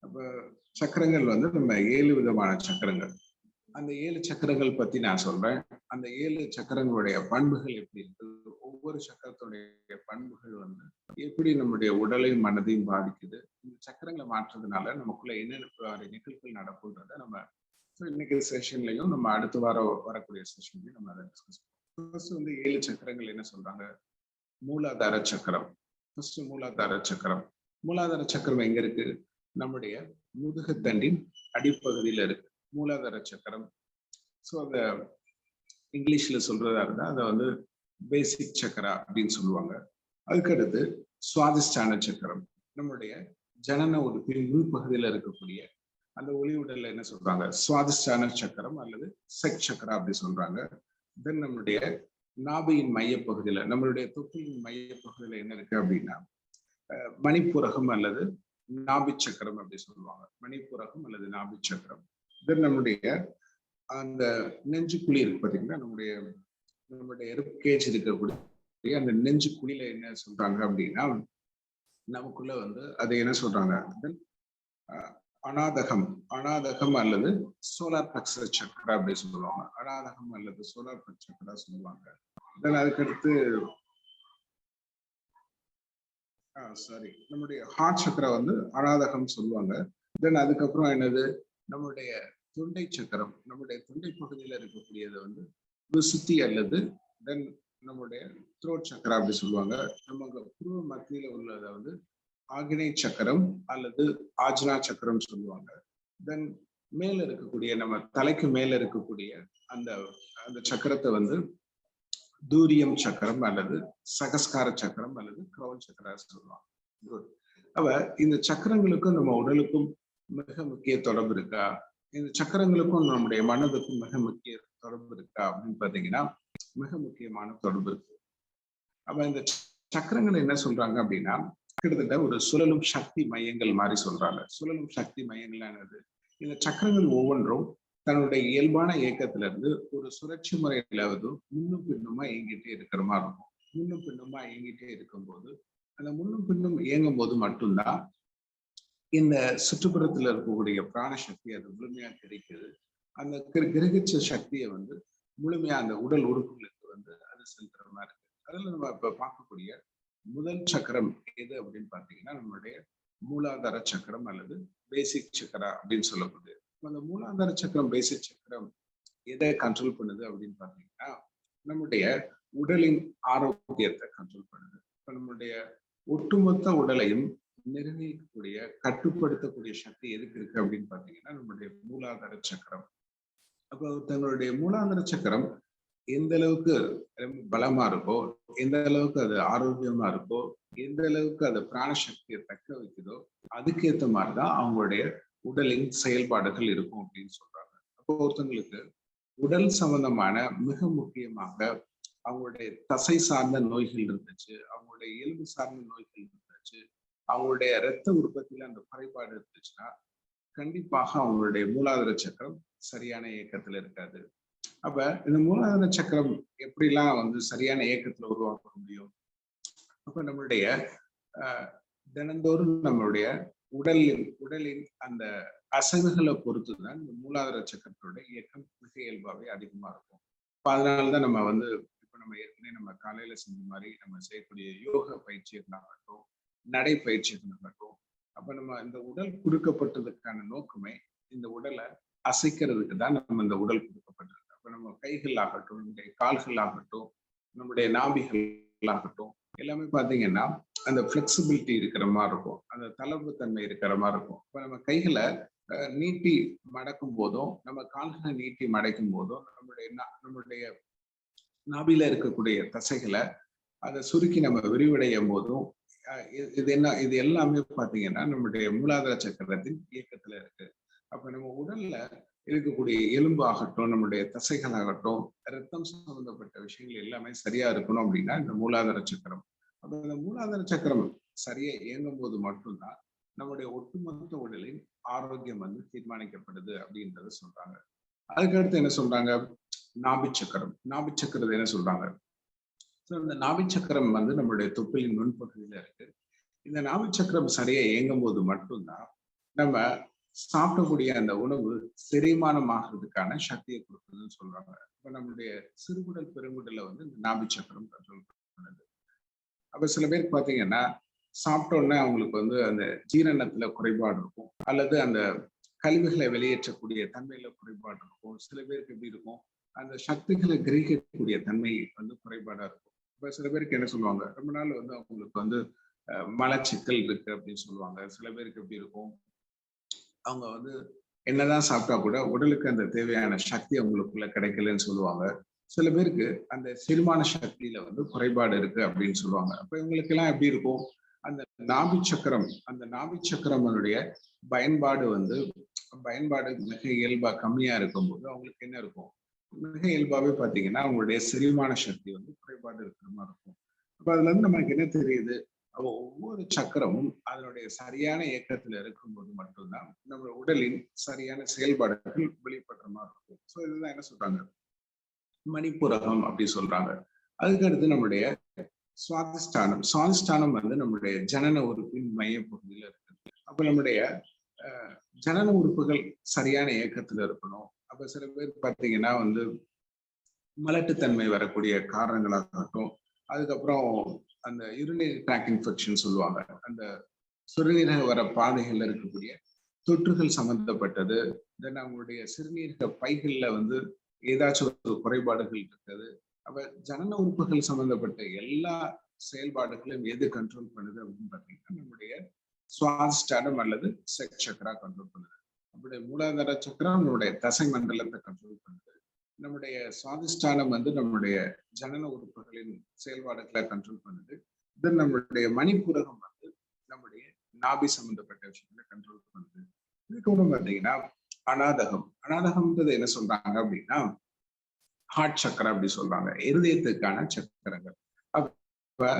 அப்ப சக்கரங்கள் நம்ம 7 விதமான சக்கரங்கள். அந்த 7 சக்கரங்கள் பத்தி நான் சொல்றேன். அந்த 7 சக்கரங்களுடைய பண்புகள் எப்படி இருக்கு, ஒவ்வொரு சக்கரத்துடைய பண்புகள் எப்படி நம்முடைய உடலையும் மனதையும் பாதிக்குது, இந்த சக்கரங்களை மாற்றுறதுனால நமக்குள்ள என்னென்ன நிகழ்வுகள் நடக்கும்ன்றத நம்ம இன்னைக்கு செஷன்லையும் நம்ம அடுத்த வாரம் வரக்கூடிய செஷன்லையும் நம்ம அதை டிஸ்கஸ் பண்ணுவோம். ஃபர்ஸ்ட் 7 சக்கரங்கள் என்ன சொல்றாங்க? மூலாதார சக்கரம். ஃபர்ஸ்ட் மூலாதார சக்கரம். மூலாதார சக்கரம் எங்க இருக்கு? நம்முடைய முதுகுத்தண்டின் அடிப்பகுதியில இருக்கு மூலாதார சக்கரம். ஸோ அந்த இங்கிலீஷ்ல சொல்றதா இருந்தா அதை பேசிக் சக்கரா அப்படின்னு சொல்லுவாங்க. அதுக்கடுத்து சுவாதிஷ்டான சக்கரம், நம்முடைய ஜனன உறுப்பின் உள்பகுதியில இருக்கக்கூடிய அந்த ஒளி உடல்ல என்ன சொல்றாங்க, சுவாதிஷ்டான சக்கரம் அல்லது செக் சக்கரா அப்படி சொல்றாங்க. தென் நம்மளுடைய நாபியின் மையப்பகுதியில, நம்மளுடைய தொப்பியின் மையப்பகுதியில என்ன இருக்கு அப்படின்னா மணிப்புரகம் அல்லது நாபி சக்கரம் அப்படி சொல்லுவாங்க. மணிப்புரகம் அல்லது நாபி சக்கரம். தென் நம்முடைய அந்த நெஞ்சு குழி இருக்கு பாத்தீங்கன்னா, நம்மளுடைய ரிப்கேஜ் இருக்கக்கூடிய அந்த நெஞ்சு குழியில என்ன சொல்றாங்க அப்படின்னா, நமக்குள்ள அதை என்ன சொல்றாங்க, அநாதகம் அல்லது சோலார் பிளக்ஸஸ் சக்கரா அப்படி சொல்லுவாங்க. அநாதகம் அல்லது சோலார் பிளக்ஸ் சக்கரா சொல்லுவாங்க. தென் அதுக்கடுத்து நம்முடைய ஹார்ட் சக்கரா அநாதகம் சொல்லுவாங்க. தென் அதுக்கப்புறம் என்னது, நம்முடைய தொண்டை சக்கரம், நம்முடைய தொண்டை பகுதியில இருக்கக்கூடியது விசுத்தி அல்லது தென் நம்முடைய த்ரோட் சக்கரா அப்படி சொல்லுவாங்க. நம்ம புருவ மத்தியில உள்ளதை ஆகினை சக்கரம் அல்லது ஆஜ்னா சக்கரம் சொல்லுவாங்க. தென் மேல இருக்கக்கூடிய, நம்ம தலைக்கு மேல இருக்கக்கூடிய அந்த சக்கரத்தை தூரியம் சக்கரம் அல்லது சகஸ்கார சக்கரம் அல்லது கிரௌன் சக்கரா சொல்லுவாங்க. குட். அப்ப இந்த சக்கரங்களுக்கும் நம்ம உடலுக்கும் மிக முக்கிய தொடர்பு இருக்கா, இந்த சக்கரங்களுக்கும் நம்முடைய மனதுக்கும் மிக முக்கிய தொடர்பு இருக்கா அப்படின்னு பாத்தீங்கன்னா மிக முக்கியமான தொடர்பு இருக்கு. அப்ப இந்த சக்கரங்கள் என்ன சொல்றாங்க அப்படின்னா, கிட்டத்தட்ட ஒரு சுழலும் சக்தி மையங்கள் மாதிரி சொல்றாங்க. சுழலும் சக்தி மையங்கள் என்னது, இந்த சக்கரங்கள் ஒவ்வொன்றும் தன்னுடைய இயல்பான இயக்கத்துல இருந்து ஒரு சுழற்சி முறையிலாவது முன்னும் பின்னுமா இயங்கிட்டே இருக்கிற மாதிரி இருக்கும். முன்னும் பின்னுமா இயங்கிட்டே இருக்கும்போது, அந்த முன்னும் பின்னும் இயங்கும் போது மட்டும்தான் இந்த சுற்றுப்புறத்துல இருக்கக்கூடிய பிராண சக்தி அது முழுமையா கிடைக்குது. அந்த கிரகிச்ச சக்தியை முழுமையா அந்த உடல் உறுப்புகளுக்கு அது செலுத்துற மாதிரி இருக்கு. அதுல நம்ம இப்ப பார்க்கக்கூடிய முதல் சக்கரம் எது அப்படின்னு பாத்தீங்கன்னா, நம்மளுடைய மூலாதார சக்கரம் அல்லது பேசிக் சக்கரா அப்படின்னு சொல்லப்படுது. அந்த மூலாதார சக்கரம், பேசிக் சக்கரம் எதை கண்ட்ரோல் பண்ணுது அப்படின்னு பாத்தீங்கன்னா, நம்முடைய உடலின் ஆரோக்கியத்தை கண்ட்ரோல் பண்ணுது. இப்ப நம்மளுடைய ஒட்டுமொத்த உடலையும் நிர்ணயிக்கக்கூடிய, கட்டுப்படுத்தக்கூடிய சக்தி எதுக்கு இருக்கு அப்படின்னு பாத்தீங்கன்னா, நம்மளுடைய மூலாதார சக்கரம். அப்போ தங்களுடைய மூலாதார சக்கரம் எந்த அளவுக்கு பலமா இருக்கோ, எந்த அளவுக்கு அது ஆரோக்கியமா இருக்கோ, எந்த அளவுக்கு அது பிராணசக்தியை தக்க வைக்குதோ, அதுக்கேற்ற மாதிரிதான் அவங்களுடைய உடலின் செயல்பாடுகள் இருக்கும் அப்படின்னு சொல்றாங்க. அப்போ ஒருத்தவங்களுக்கு உடல் சம்பந்தமான மிக முக்கியமாக அவங்களுடைய தசை சார்ந்த நோய்கள் இருந்துச்சு, அவங்களுடைய எலும்பு சார்ந்த நோய்கள் இருந்துச்சு, அவங்களுடைய இரத்த உற்பத்தியில அந்த குறைபாடு இருந்துச்சுன்னா கண்டிப்பாக அவங்களுடைய மூலாதார சக்கரம் சரியான இயக்கத்துல இருக்காது. அப்ப இந்த மூலாதார சக்கரம் எப்படிலாம் சரியான இயக்கத்துல உருவாக்க முடியும்? அப்ப நம்மளுடைய தினந்தோறும் நம்மளுடைய உடலின் அந்த அசைவுகளை பொறுத்துதான் இந்த மூலாதார சக்கரத்தோட இயக்கம் மிக இயல்பாவே அதிகமா இருக்கும். இப்ப அதனாலதான் நம்ம இப்ப நம்ம ஏற்கனவே நம்ம காலையில செஞ்ச மாதிரி நம்ம செய்யக்கூடிய யோக பயிற்சிகளாகட்டும், நடைப்பயிற்சிகளாகட்டும், அப்ப நம்ம இந்த உடல் கொடுக்கப்பட்டதுக்கான நோக்கமே இந்த உடலை அசைக்கிறதுக்கு தான் நம்ம இந்த உடல் கொடுக்கப்பட்டிருக்கு. அப்ப நம்ம கைகள் ஆகட்டும், நம்முடைய கால்கள் ஆகட்டும், நம்முடைய நாபிகள் ஆகட்டும், எல்லாமே பாத்தீங்கன்னா அந்த பிளெக்சிபிலிட்டி இருக்கிற மாதிரி இருக்கும், அந்த தளர்வு தன்மை இருக்கிற மாதிரி இருக்கும். இப்ப நம்ம கைகளை நீட்டி மடக்கும் போதும், நம்ம கால்களை நீட்டி மடக்கும் போதும், நம்மளுடைய நாபில இருக்கக்கூடிய தசைகளை அதை சுருக்கி நம்ம விரிவடையும் போதும் இது எல்லாமே பாத்தீங்கன்னா நம்மளுடைய மூலாதார சக்கரத்தின் இயக்கத்துல இருக்கு. அப்ப நம்ம உடல்ல இருக்கக்கூடிய எலும்பு ஆகட்டும், நம்முடைய தசைகள் ஆகட்டும், ரத்தம் சம்பந்தப்பட்ட விஷயங்கள் எல்லாமே சரியா இருக்கணும் அப்படின்னா இந்த மூலாதார சக்கரம். அப்ப இந்த மூலாதார சக்கரம் சரியா இயங்கும் போது மட்டும்தான் நம்முடைய ஒட்டுமொத்த உடலின் ஆரோக்கியம் தீர்மானிக்கப்படுது அப்படின்றத சொல்றாங்க. அதுக்கடுத்து என்ன சொல்றாங்க, நாபிச்சக்கரம். நாபிச்சக்கரத்தை என்ன சொல்றாங்க, இந்த நாபிச்சக்கரம் நம்மளுடைய தொப்பிலின் முன்பகுதியில இருக்கு. இந்த நாபிச்சக்கரம் சரியா இயங்கும் போது மட்டும்தான் நம்ம சாப்பிடக்கூடிய அந்த உணவு செரிமானம் ஆகிறதுக்கான சக்தியை கொடுக்குதுன்னு சொல்றாங்க. இப்ப நம்மளுடைய சிறுகுடல் பெருங்குடல இந்த நாபிச்சக்கரம் கண்ட்ரோல் பண்ணுது. அப்ப சில பேருக்கு பாத்தீங்கன்னா சாப்பிட்டோன்னே அவங்களுக்கு அந்த ஜீரணத்துல குறைபாடு இருக்கும், அல்லது அந்த கழிவுகளை வெளியேற்றக்கூடிய தன்மையில குறைபாடு இருக்கும். சில பேருக்கு எப்படி இருக்கும், அந்த சக்திகளை கிரகிக்கக்கூடிய தன்மை குறைபாடா இருக்கும். இப்ப சில பேருக்கு என்ன சொல்லுவாங்க, ரொம்ப நாள் அவங்களுக்கு மலச்சிக்கல் இருக்கு அப்படின்னு சொல்லுவாங்க. சில பேருக்கு எப்படி இருக்கும், அவங்க என்னதான் சாப்பிட்டா கூட உடலுக்கு அந்த தேவையான சக்தி அவங்களுக்குள்ள கிடைக்கலன்னு சொல்லுவாங்க. சில பேருக்கு அந்த செரிமான சக்தியில வந்து குறைபாடு இருக்கு அப்படின்னு சொல்லுவாங்க. அப்ப இவங்களுக்கு எல்லாம் எப்படி இருக்கும், அந்த நாபி சக்கரம், அந்த நாபி சக்கரமனுடைய பயன்பாடு வந்து பயன்பாடு மிக இயல்பா கம்மியா இருக்கும்போது அவங்களுக்கு என்ன இருக்கும், மிக இயல்பாவே பாத்தீங்கன்னா அவங்களுடைய செரிமான சக்தி வந்து குறைபாடு இருக்கிற மாதிரி இருக்கும். அப்ப அதுல இருந்து நமக்கு என்ன தெரியுது, அப்போ ஒவ்வொரு சக்கரமும் அதனுடைய சரியான இயக்கத்துல இருக்கும்போது மட்டும்தான் நம்ம உடலின் சரியான செயல்பாடுகள் வெளிப்படுற மாதிரி இருக்கும். ஸோ இதுதான் என்ன சொல்றாங்க, மணிப்புரகம் அப்படி சொல்றாங்க. அதுக்கு அடுத்து நம்முடைய சுவாதிஷ்டானம். சுவாதிஷ்டானம் வந்து நம்முடைய ஜனன உறுப்பின் மைய பகுதியில இருக்கு. அப்ப நம்முடைய ஜனன உறுப்புகள் சரியான இயக்கத்துல இருக்கணும். அப்ப சில பேர் பார்த்தீங்கன்னா வந்து மலட்டுத்தன்மை வரக்கூடிய காரணங்களாகட்டும், அதுக்கப்புறம் அந்த யூரினரி ட்ராக் இன்ஃபெக்ஷன் சொல்லுவாங்க, அந்த சிறுநீரக வர பாதைகள்ல இருக்கக்கூடிய தொற்றுகள் சம்பந்தப்பட்டது, தென் அவங்களுடைய சிறுநீரக பைகள்ல வந்து ஏதாச்சும் ஒரு குறைபாடுகள் இருக்குது. அப்ப ஜனன உறுப்புகள் சம்பந்தப்பட்ட எல்லா செயல்பாடுகளையும் எது கண்ட்ரோல் பண்ணுது அப்படின்னு பார்த்தீங்கன்னா நம்முடைய சுவாதிஷ்டானம் அல்லது செக் சக்கரா கண்ட்ரோல் பண்ணுது. நம்முடைய மூலாதார சக்கரம் நம்முடைய தசை மண்டலத்தை கண்ட்ரோல் பண்ணுது. நம்முடைய சுவாதிஷ்டானம் வந்து நம்முடைய ஜனன உறுப்புகளின் செயல்பாடுகளை கண்ட்ரோல் பண்ணுது. தென் நம்மளுடைய மணிப்புரகம் வந்து நம்முடைய நாபி சம்பந்தப்பட்ட விஷயங்களை கண்ட்ரோல் பண்ணுது. இதுக்கப்புறம் பார்த்தீங்கன்னா அநாதகம். அநாதகம்ன்றது என்ன சொல்றாங்க அப்படின்னா ஹார்ட் சக்கரா அப்படி சொல்றாங்க, இருதயத்துக்கான சக்கரங்கள். அப்ப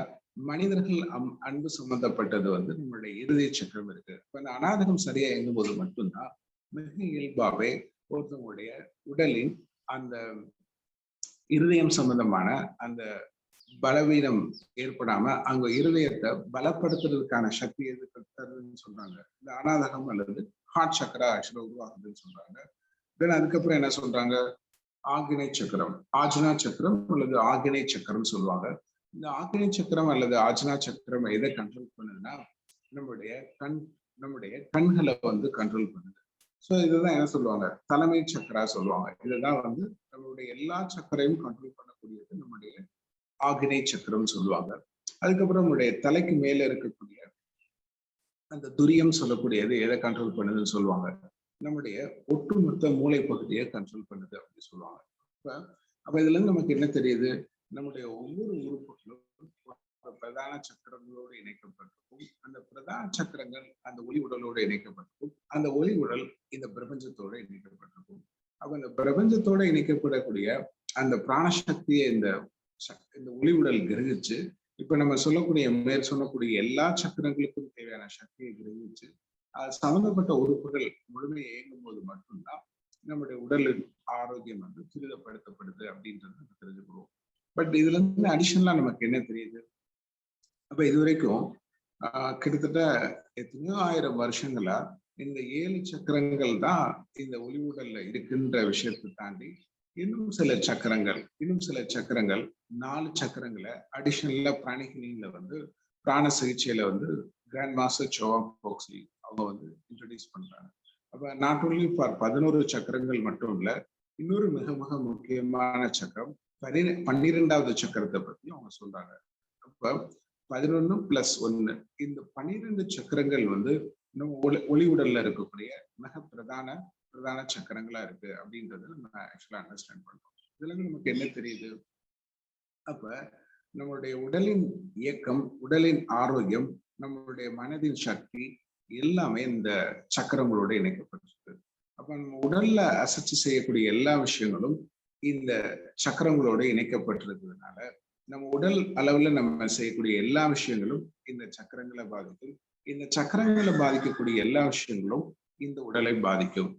மனிதர்கள் அன்பு சம்பந்தப்பட்டது வந்து நம்மளுடைய இருதய சக்கரம் இருக்கு. இப்ப அந்த அநாதகம் சரியா இயங்கும் போது மட்டும்தான் மிக இயல்பாவே ஒருத்தவங்களுடைய உடலின் அந்த இருதயம் சம்பந்தமான அந்த பலவீனம் ஏற்படாம அங்க இருதயத்தை பலப்படுத்துறதுக்கான சக்தி எது தருதுன்னு சொல்றாங்க, இந்த அநாதகம் அல்லது ஹார்ட் சக்கரா ஆக்சுவலா உருவாகுதுன்னு சொல்றாங்க. தென் அதுக்கப்புறம் என்ன சொல்றாங்க, ஆகினை சக்கரம், ஆஜ்னா சக்கரம் அல்லது ஆகினை சக்கரம் சொல்லுவாங்க. இந்த ஆகினை சக்கரம் அல்லது ஆஜ்னா சக்கரம் எதை கண்ட்ரோல் பண்ணுதுன்னா நம்முடைய கண்களை வந்து கண்ட்ரோல் பண்ணுது. ஸோ இதுதான் என்ன சொல்லுவாங்க, தலைமை சக்கரா சொல்லுவாங்க. இதுதான் வந்து நம்மளுடைய எல்லா சக்கரையும் கண்ட்ரோல் பண்ணக்கூடியது நம்முடைய ஆகினை சக்கரம் சொல்லுவாங்க. அதுக்கப்புறம் நம்முடைய தலைக்கு மேல இருக்கக்கூடிய அந்த துரியம் சொல்லக்கூடியது எதை கண்ட்ரோல் பண்ணுதுன்னு சொல்லுவாங்க, நம்முடைய ஒட்டுமொத்த மூளை பகுதியை கண்ட்ரோல் பண்ணுது அப்படின்னு சொல்லுவாங்க. அப்ப இதுல இருந்து நமக்கு என்ன தெரியுது, நம்முடைய ஒவ்வொரு உறுப்புகளும் பிரதான சக்கரங்களோடு இணைக்கப்பட்டிருக்கும். அந்த பிரதான சக்கரங்கள் அந்த ஒளி உடலோடு இணைக்கப்பட்டிருக்கும். அந்த ஒளி உடல் இந்த பிரபஞ்சத்தோடு இணைக்கப்பட்டிருக்கும். அப்ப இந்த பிரபஞ்சத்தோட இணைக்கப்படக்கூடிய அந்த பிராணசக்தியை இந்த ஒளி உடல் கிரகிச்சு, இப்ப நம்ம சொல்லக்கூடிய எல்லா சக்கரங்களுக்கும் தேவையான சக்தியை கிரகிச்சு அது சம்பந்தப்பட்ட உறுப்புகள் முழுமையை இயங்கும் போது மட்டும்தான் நம்முடைய உடலின் ஆரோக்கியம் வந்து துரிதப்படுத்தப்படுது அப்படின்றது நம்ம தெரிஞ்சுக்கிறோம். பட் இதுல இருந்து அடிஷனலா நமக்கு என்ன தெரியுது, அப்ப இது வரைக்கும் கிட்டத்தட்ட எத்தனையோ ஆயிரம் வருஷங்களா இந்த 7 சக்கரங்கள் தான் இந்த ஒளி உடல்ல இருக்குன்ற விஷயத்தை தாண்டி இன்னும் சில சக்கரங்கள் 4 சக்கரங்களை அடிஷனலா பிராணிகளில வந்து பிராண சிகிச்சையில வந்து கிராண்ட் மாஸ்டர் ஜோவான் போக்ஸ்லி அவங்க வந்து இன்ட்ரடியூஸ் பண்றாங்க. அப்ப நாட் ஓன்லி ஃபார் 11 சக்கரங்கள் மட்டும் இல்ல, இன்னொரு மிக மிக முக்கியமான சக்கரம் 12வது சக்கரத்தை பத்தி அவங்க சொல்றாங்க. அப்ப 11+1 இந்த 12 சக்கரங்கள் வந்து நம்ம ஒளி உடல்ல இருக்கக்கூடிய மிக பிரதான சக்கரங்களா இருக்கு அப்படின்றத நம்ம ஆக்சுவலா அண்டர்ஸ்டாண்ட் பண்றோம். இதுல இருந்து நமக்கு என்ன தெரியுது, அப்ப நம்மளுடைய உடலின் இயக்கம், உடலின் ஆரோக்கியம், நம்மளுடைய மனதின் சக்தி எல்லாமே இந்த சக்கரங்களோட இணைக்கப்பட்டிருக்கு. அப்ப நம்ம உடல்ல அசைச்சு செய்யக்கூடிய எல்லா விஷயங்களும் இந்த சக்கரங்களோட இணைக்கப்பட்டிருக்கிறதுனால நம்ம உடல் அளவுல நம்ம செய்யக்கூடிய எல்லா விஷயங்களும் இந்த சக்கரங்களை பாதிக்கும். இந்த சக்கரங்களை பாதிக்கக்கூடிய எல்லா விஷயங்களும் இந்த உடலை பாதிக்கும்.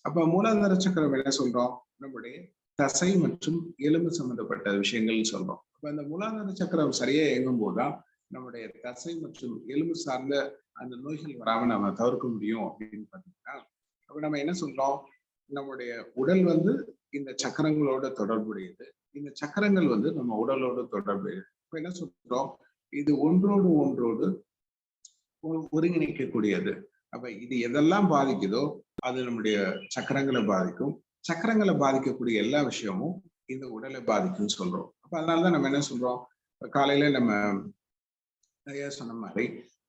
அப்ப மூலாதார சக்கரம் என்ன சொல்றோம், நம்முடைய தசை மற்றும் எலும்பு சம்பந்தப்பட்ட விஷயங்கள்னு சொல்றோம். அப்ப அந்த மூலாதார சக்கரம் சரியா இயங்கும் போதுதான் நம்முடைய தசை மற்றும் எலும்பு சார்ந்த அந்த நோய்கள் வராம நம்ம தவிர்க்க முடியும் அப்படின்னு பாத்தீங்கன்னா, அப்ப நம்ம என்ன சொல்றோம், நம்முடைய உடல் வந்து இந்த சக்கரங்களோட தொடர்புடையது, இந்த சக்கரங்கள் வந்து நம்ம உடலோட தொடர்புடையது. இப்ப என்ன சொல்றோம், இது ஒன்றோடு ஒருங்கிணைக்கக்கூடியது. அப்ப இது எதெல்லாம் பாதிக்குதோ அது நம்முடைய சக்கரங்களை பாதிக்கும். சக்கரங்களை பாதிக்கக்கூடிய எல்லா விஷயமும் இந்த உடலை பாதிக்கும்னு சொல்றோம். அப்ப அதனாலதான் நம்ம என்ன சொல்றோம், காலையில நம்ம நிறைய சொன்ன மாதிரி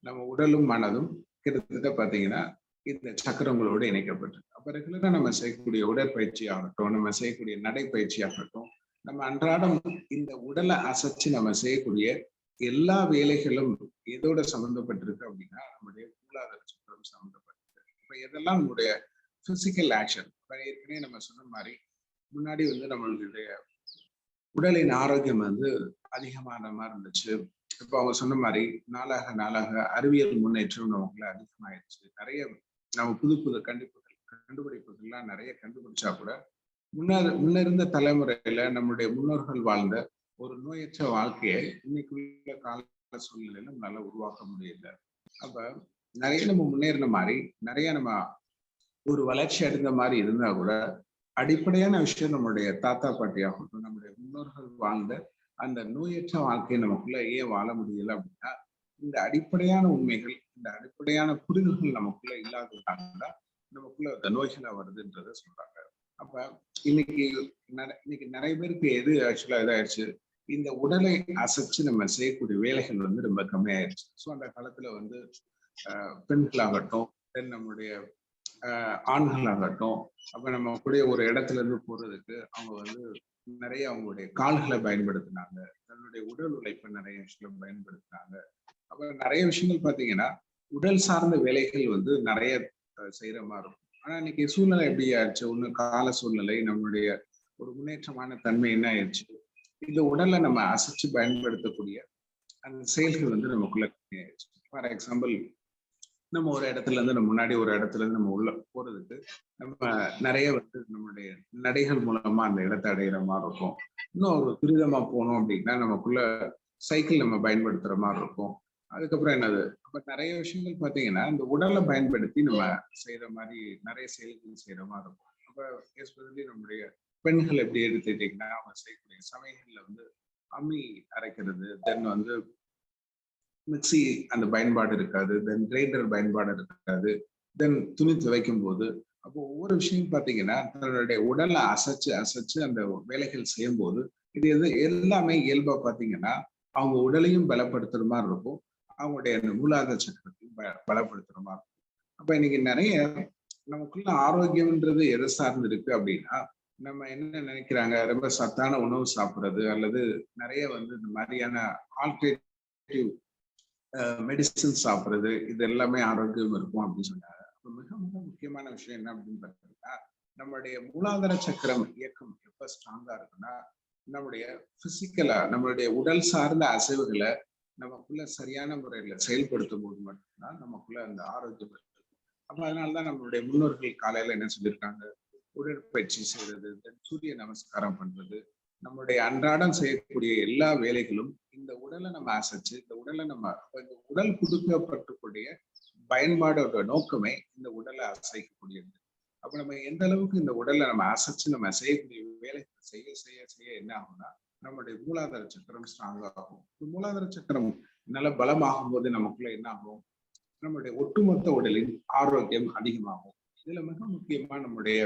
நம்ம உடலும் மனதும் கிட்டத்தட்ட பாத்தீங்கன்னா இந்த சக்கரங்களோடு இணைக்கப்பட்டு, அப்ப ரெகுலரா நம்ம செய்யக்கூடிய உடற்பயிற்சி ஆகட்டும், நம்ம செய்யக்கூடிய நடைப்பயிற்சி ஆகட்டும், நம்ம அன்றாடம் இந்த உடலை அசைச்சு நம்ம செய்யக்கூடிய எல்லா வேலைகளும் எதோட சம்மந்தப்பட்டிருக்கு அப்படின்னா நம்முடைய மூலாதார சக்கரம் சம்மந்தப்பட்டிருக்கு. இப்ப எதெல்லாம் நம்முடைய பிசிக்கல் ஆக்ஷன், ஏற்கனவே நம்ம சொன்ன மாதிரி முன்னாடி நம்மளுடைய உடலின் ஆரோக்கியம் அதிகமான மாதிரி இருந்துச்சு. இப்போ அவங்க சொன்ன மாதிரி நாளாக நாளாக அறிவியல் முன்னேற்றம் நமக்குள்ள அதிகமாயிடுச்சு. நிறைய நம்ம புது புது கண்டுபிடிப்புகள்லாம் நிறைய கண்டுபிடிச்சா கூட முன்னிருந்த தலைமுறையில நம்முடைய முன்னோர்கள் வாழ்ந்த ஒரு நோயற்ற வாழ்க்கையை இன்னைக்குள்ள கால சூழ்நிலையில நம்மளால உருவாக்க முடியல. அப்ப நிறைய நம்ம முன்னேறின மாதிரி நிறைய நம்ம ஒரு வளர்ச்சி அடைந்த மாதிரி இருந்தா கூட அடிப்படையான விஷயம் நம்மளுடைய தாத்தா பாட்டி ஆகட்டும், நம்முடைய முன்னோர்கள் வாழ்ந்த அந்த நோயற்ற வாழ்க்கையை நமக்குள்ள ஏன் வாழ முடியல அப்படின்னா இந்த அடிப்படையான உண்மைகள், இந்த அடிப்படையான புரிதல்கள் நமக்குள்ள இல்லாததுனாலதான் நமக்குள்ள அந்த நோய்களா வருதுன்றத சொல்றாங்க. அப்ப இன்னைக்கு நிறைய பேருக்கு எது ஆக்சுவலா இதாயிடுச்சு, இந்த உடலை அசைச்சு நம்ம செய்யக்கூடிய வேலைகள் ரொம்ப கம்மியாயிருச்சு. ஸோ அந்த காலத்துல பெண்களாகட்டும், தென் நம்முடைய ஆண்களாகட்டும், அப்ப நம்ம கூட ஒரு இடத்துல இருந்து போறதுக்கு அவங்க நிறைய அவங்களுடைய கால்களை பயன்படுத்தினாங்க, தன்னுடைய உடல் உழைப்பை நிறைய விஷயம் பயன்படுத்தினாங்க. அப்ப நிறைய விஷயங்கள் பாத்தீங்கன்னா உடல் சார்ந்த வேலைகள் நிறைய செய்யற மாதிரி இருக்கும். ஆனா இன்னைக்கு சூழ்நிலை எப்படி ஆயிடுச்சு, ஒண்ணு கால சூழ்நிலை, நம்மளுடைய ஒரு முன்னேற்றமான தன்மை என்ன ஆயிடுச்சு, இந்த உடலை நம்ம அசைச்சு பயன்படுத்தக்கூடிய அந்த செயல்கள் நமக்குள்ள கம்மியாயிடுச்சு. ஃபார் எக்ஸாம்பிள், நம்ம ஒரு இடத்துல இருந்து நம்ம முன்னாடி ஒரு இடத்துல இருந்து நம்ம உள்ள போறதுக்கு நம்ம நிறைய நம்மளுடைய நடைகள் மூலமா அந்த இடத்தை அடையிற மாதிரி இருக்கும். இன்னும் ஒரு துரிதமா போனோம் அப்படின்னா நமக்குள்ள சைக்கிள் நம்ம பயன்படுத்துற மாதிரி இருக்கும். அதுக்கப்புறம் என்னது, அப்ப நிறைய விஷயங்கள் பாத்தீங்கன்னா இந்த உடலை பயன்படுத்தி நம்ம செய்யற மாதிரி நிறைய செயல்கள் செய்யற மாதிரி இருக்கும். அப்ப எஸ்பெஷலி நம்முடைய பெண்கள் எப்படி எடுத்துக்கிட்டீங்கன்னா அவங்க செய்யக்கூடிய சமையல்ல அம்மி அரைக்கிறது, தென் மிக்சி அந்த பயன்பாடு இருக்காது, தென் கிரைண்டர் பயன்பாடு இருக்காது, தென் துணி துவைக்கும் போது அப்போ ஒவ்வொரு விஷயம் பாத்தீங்கன்னா தன்னுடைய உடலை அசைச்சு அந்த வேலைகள் செய்யும் போது இது எல்லாமே இயல்பா பாத்தீங்கன்னா அவங்க உடலையும் பலப்படுத்துற மாதிரி இருக்கும், அவங்களுடைய அந்த மூலாதார சக்கரத்தையும் பலப்படுத்துற மாதிரி இருக்கும். அப்ப இன்னைக்கு நிறைய நமக்குள்ள ஆரோக்கியம்ன்றது எதை சார்ந்து இருக்கு அப்படின்னா, நம்ம என்ன நினைக்கிறாங்க, ரொம்ப சத்தான உணவு சாப்பிடுறது அல்லது நிறைய இந்த மாதிரியான ஆல்டர்னேட்டிவ் மெடிசன் சாப்பிடுறது, இது எல்லாமே ஆரோக்கியம் இருக்கும் அப்படின்னு சொன்னாங்க. மிக மிக முக்கியமான விஷயம் என்ன அப்படின்னு பார்த்தீங்கன்னா, நம்மளுடைய மூலாதார சக்கரம் இயக்கம் எப்ப ஸ்ட்ராங்கா இருக்குன்னா நம்முடைய பிசிக்கலா நம்மளுடைய உடல் சார்ந்த அசைவுகளை நமக்குள்ள சரியான முறையில செயல்படுத்தும் போது மட்டும்தான் நமக்குள்ள அந்த ஆரோக்கியம் இருக்கு. அப்ப அதனாலதான் நம்மளுடைய முன்னோர்கள் காலையில என்ன சொல்லியிருக்காங்க, உடற்பயிற்சி செய்யறது, சூரிய நமஸ்காரம் பண்றது, நம்மளுடைய அன்றாடம் செய்யக்கூடிய எல்லா வேலைகளும் இந்த உடலை நம்ம அசைச்சு இந்த உடல் கொடுக்கப்பட்டக்கூடிய பயன்பாடோட நோக்கமே இந்த உடலை அசைக்கக்கூடியது. அப்ப நம்ம எந்த அளவுக்கு இந்த உடலை நம்ம அசைச்சு நம்ம செய்யக்கூடிய வேலைகளை செய்ய செய்ய செய்ய என்ன ஆகும்னா நம்மளுடைய மூலாதார சக்கரம் ஸ்ட்ராங் ஆகும். மூலாதார சக்கரம் நல்ல பலமாகும் போது நமக்குள்ள என்ன ஆகும், நம்மளுடைய ஒட்டுமொத்த உடலின் ஆரோக்கியம் அதிகமாகும். இதுல மிக முக்கியமா நம்முடைய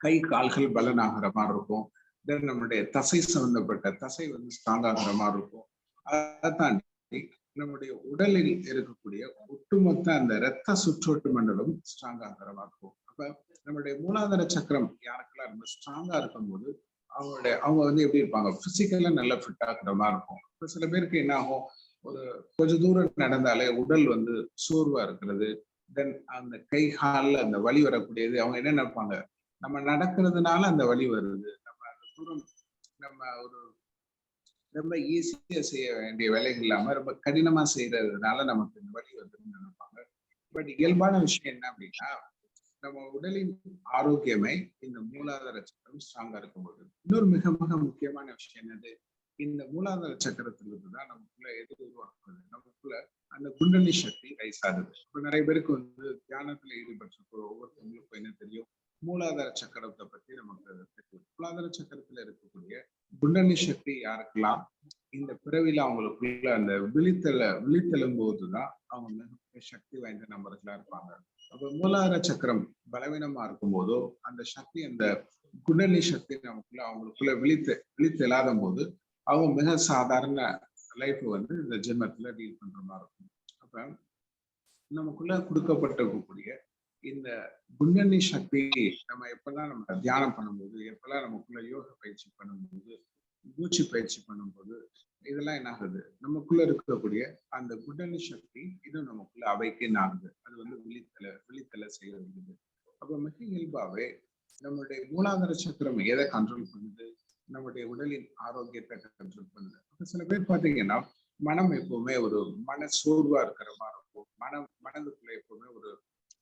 கை கால்கள் பலனாகிற மாதிரி இருக்கும், தென் நம்மளுடைய தசை சம்பந்தப்பட்ட தசை ஸ்ட்ராங் ஆகிற மாதிரி இருக்கும். அதை தாண்டி நம்முடைய உடலில் இருக்கக்கூடிய ஒட்டுமொத்த அந்த இரத்த சுற்றோட்டு மண்டலம் ஸ்ட்ராங் ஆகிற மாதிரி இருக்கும். அப்ப நம்மளுடைய மூலாதார சக்கரம் யாருக்கெல்லாம் ரொம்ப ஸ்ட்ராங்கா இருக்கும் போது அவங்க எப்படி இருப்பாங்க, பிசிக்கலா நல்லா ஃபிட் ஆகுற மாதிரி இருக்கும். இப்ப சில பேருக்கு என்ன ஆகும், ஒரு கொஞ்ச தூரம் நடந்தாலே உடல் சோர்வா இருக்கிறது, தென் அந்த கை காலில் அந்த வலி வரக்கூடியது. அவங்க என்ன நினைப்பாங்க, நம்ம நடக்கிறதுனால அந்த வலி வருது, நம்ம அந்த தூரம் நம்ம ஒரு ரொம்ப ஈஸியா செய்ய வேண்டிய வேலைகள் இல்லாம ரொம்ப கடினமா செய்யறதுனால நமக்கு இந்த வலி வருதுன்னு நினைப்பாங்க. பட் இயல்பான விஷயம் என்ன அப்படின்னா, நம்ம உடலின் ஆரோக்கியமே இந்த மூலாதார சக்கரம் ஸ்ட்ராங்கா இருக்கும்போது. இன்னொரு மிக மிக முக்கியமான விஷயம் என்னது, இந்த மூலாதார சக்கரத்திலிருந்து தான் நமக்குள்ள எது உருவாக்குறது, நமக்குள்ள அந்த குண்டலினி சக்தி ரைஸ் ஆகுது. இப்ப நிறைய பேருக்கு தியானத்துல ஈடுபட்டிருக்கிற ஒவ்வொருத்தவங்களுக்கும் என்ன தெரியும், மூலாதார சக்கரத்தை பத்தி நமக்கு தெரியும். மூலாதார சக்கரத்துல இருக்கக்கூடிய குண்டலினி சக்தி யாருக்கெல்லாம் இந்த பிறவில அவங்களுக்குள்ள அந்த விழித்தெழும் போதுதான் அவங்க மிக சக்தி வாய்ந்த நபர்களா இருப்பாங்க. அப்ப மூலாதார சக்கரம் பலவீனமா இருக்கும் போதோ அந்த சக்தி, அந்த குண்டலினி சக்தி நமக்குள்ள அவங்களுக்குள்ள விழித்தெழாத போது அவங்க மிக சாதாரண லைஃப் இந்த ஜென்மத்துல டீல் பண்ற மாதிரி இருக்கும். அப்ப நமக்குள்ள கொடுக்கப்பட்டிருக்கக்கூடிய இந்த குண்டலினி சக்தி நம்ம எப்பெல்லாம் நம்ம தியானம் பண்ணும்போது, எப்பெல்லாம் நமக்குள்ள யோக பயிற்சி பண்ணும்போது, மூச்சு பயிற்சி பண்ணும்போது, இதெல்லாம் என்ன ஆகுது, நமக்குள்ள இருக்கக்கூடிய அந்த குண்டலினி சக்தி இது நமக்குள்ள அவைக்கன் ஆகுது. அது வந்து விழித்தலை செய்ய வேண்டியது. அப்ப மிக இயல்பாவே நம்மளுடைய மூலாதார சக்கரம் எதை கண்ட்ரோல் பண்ணுது, நம்முடைய உடலின் ஆரோக்கியத்தை கண்ட்ரோல் பண்ணுது. அப்ப சில பேர் பாத்தீங்கன்னா மனம் எப்பவுமே ஒரு மன சோர்வா இருக்கிற மாதிரி இருக்கும். மனதுக்குள்ள எப்பவுமே ஒரு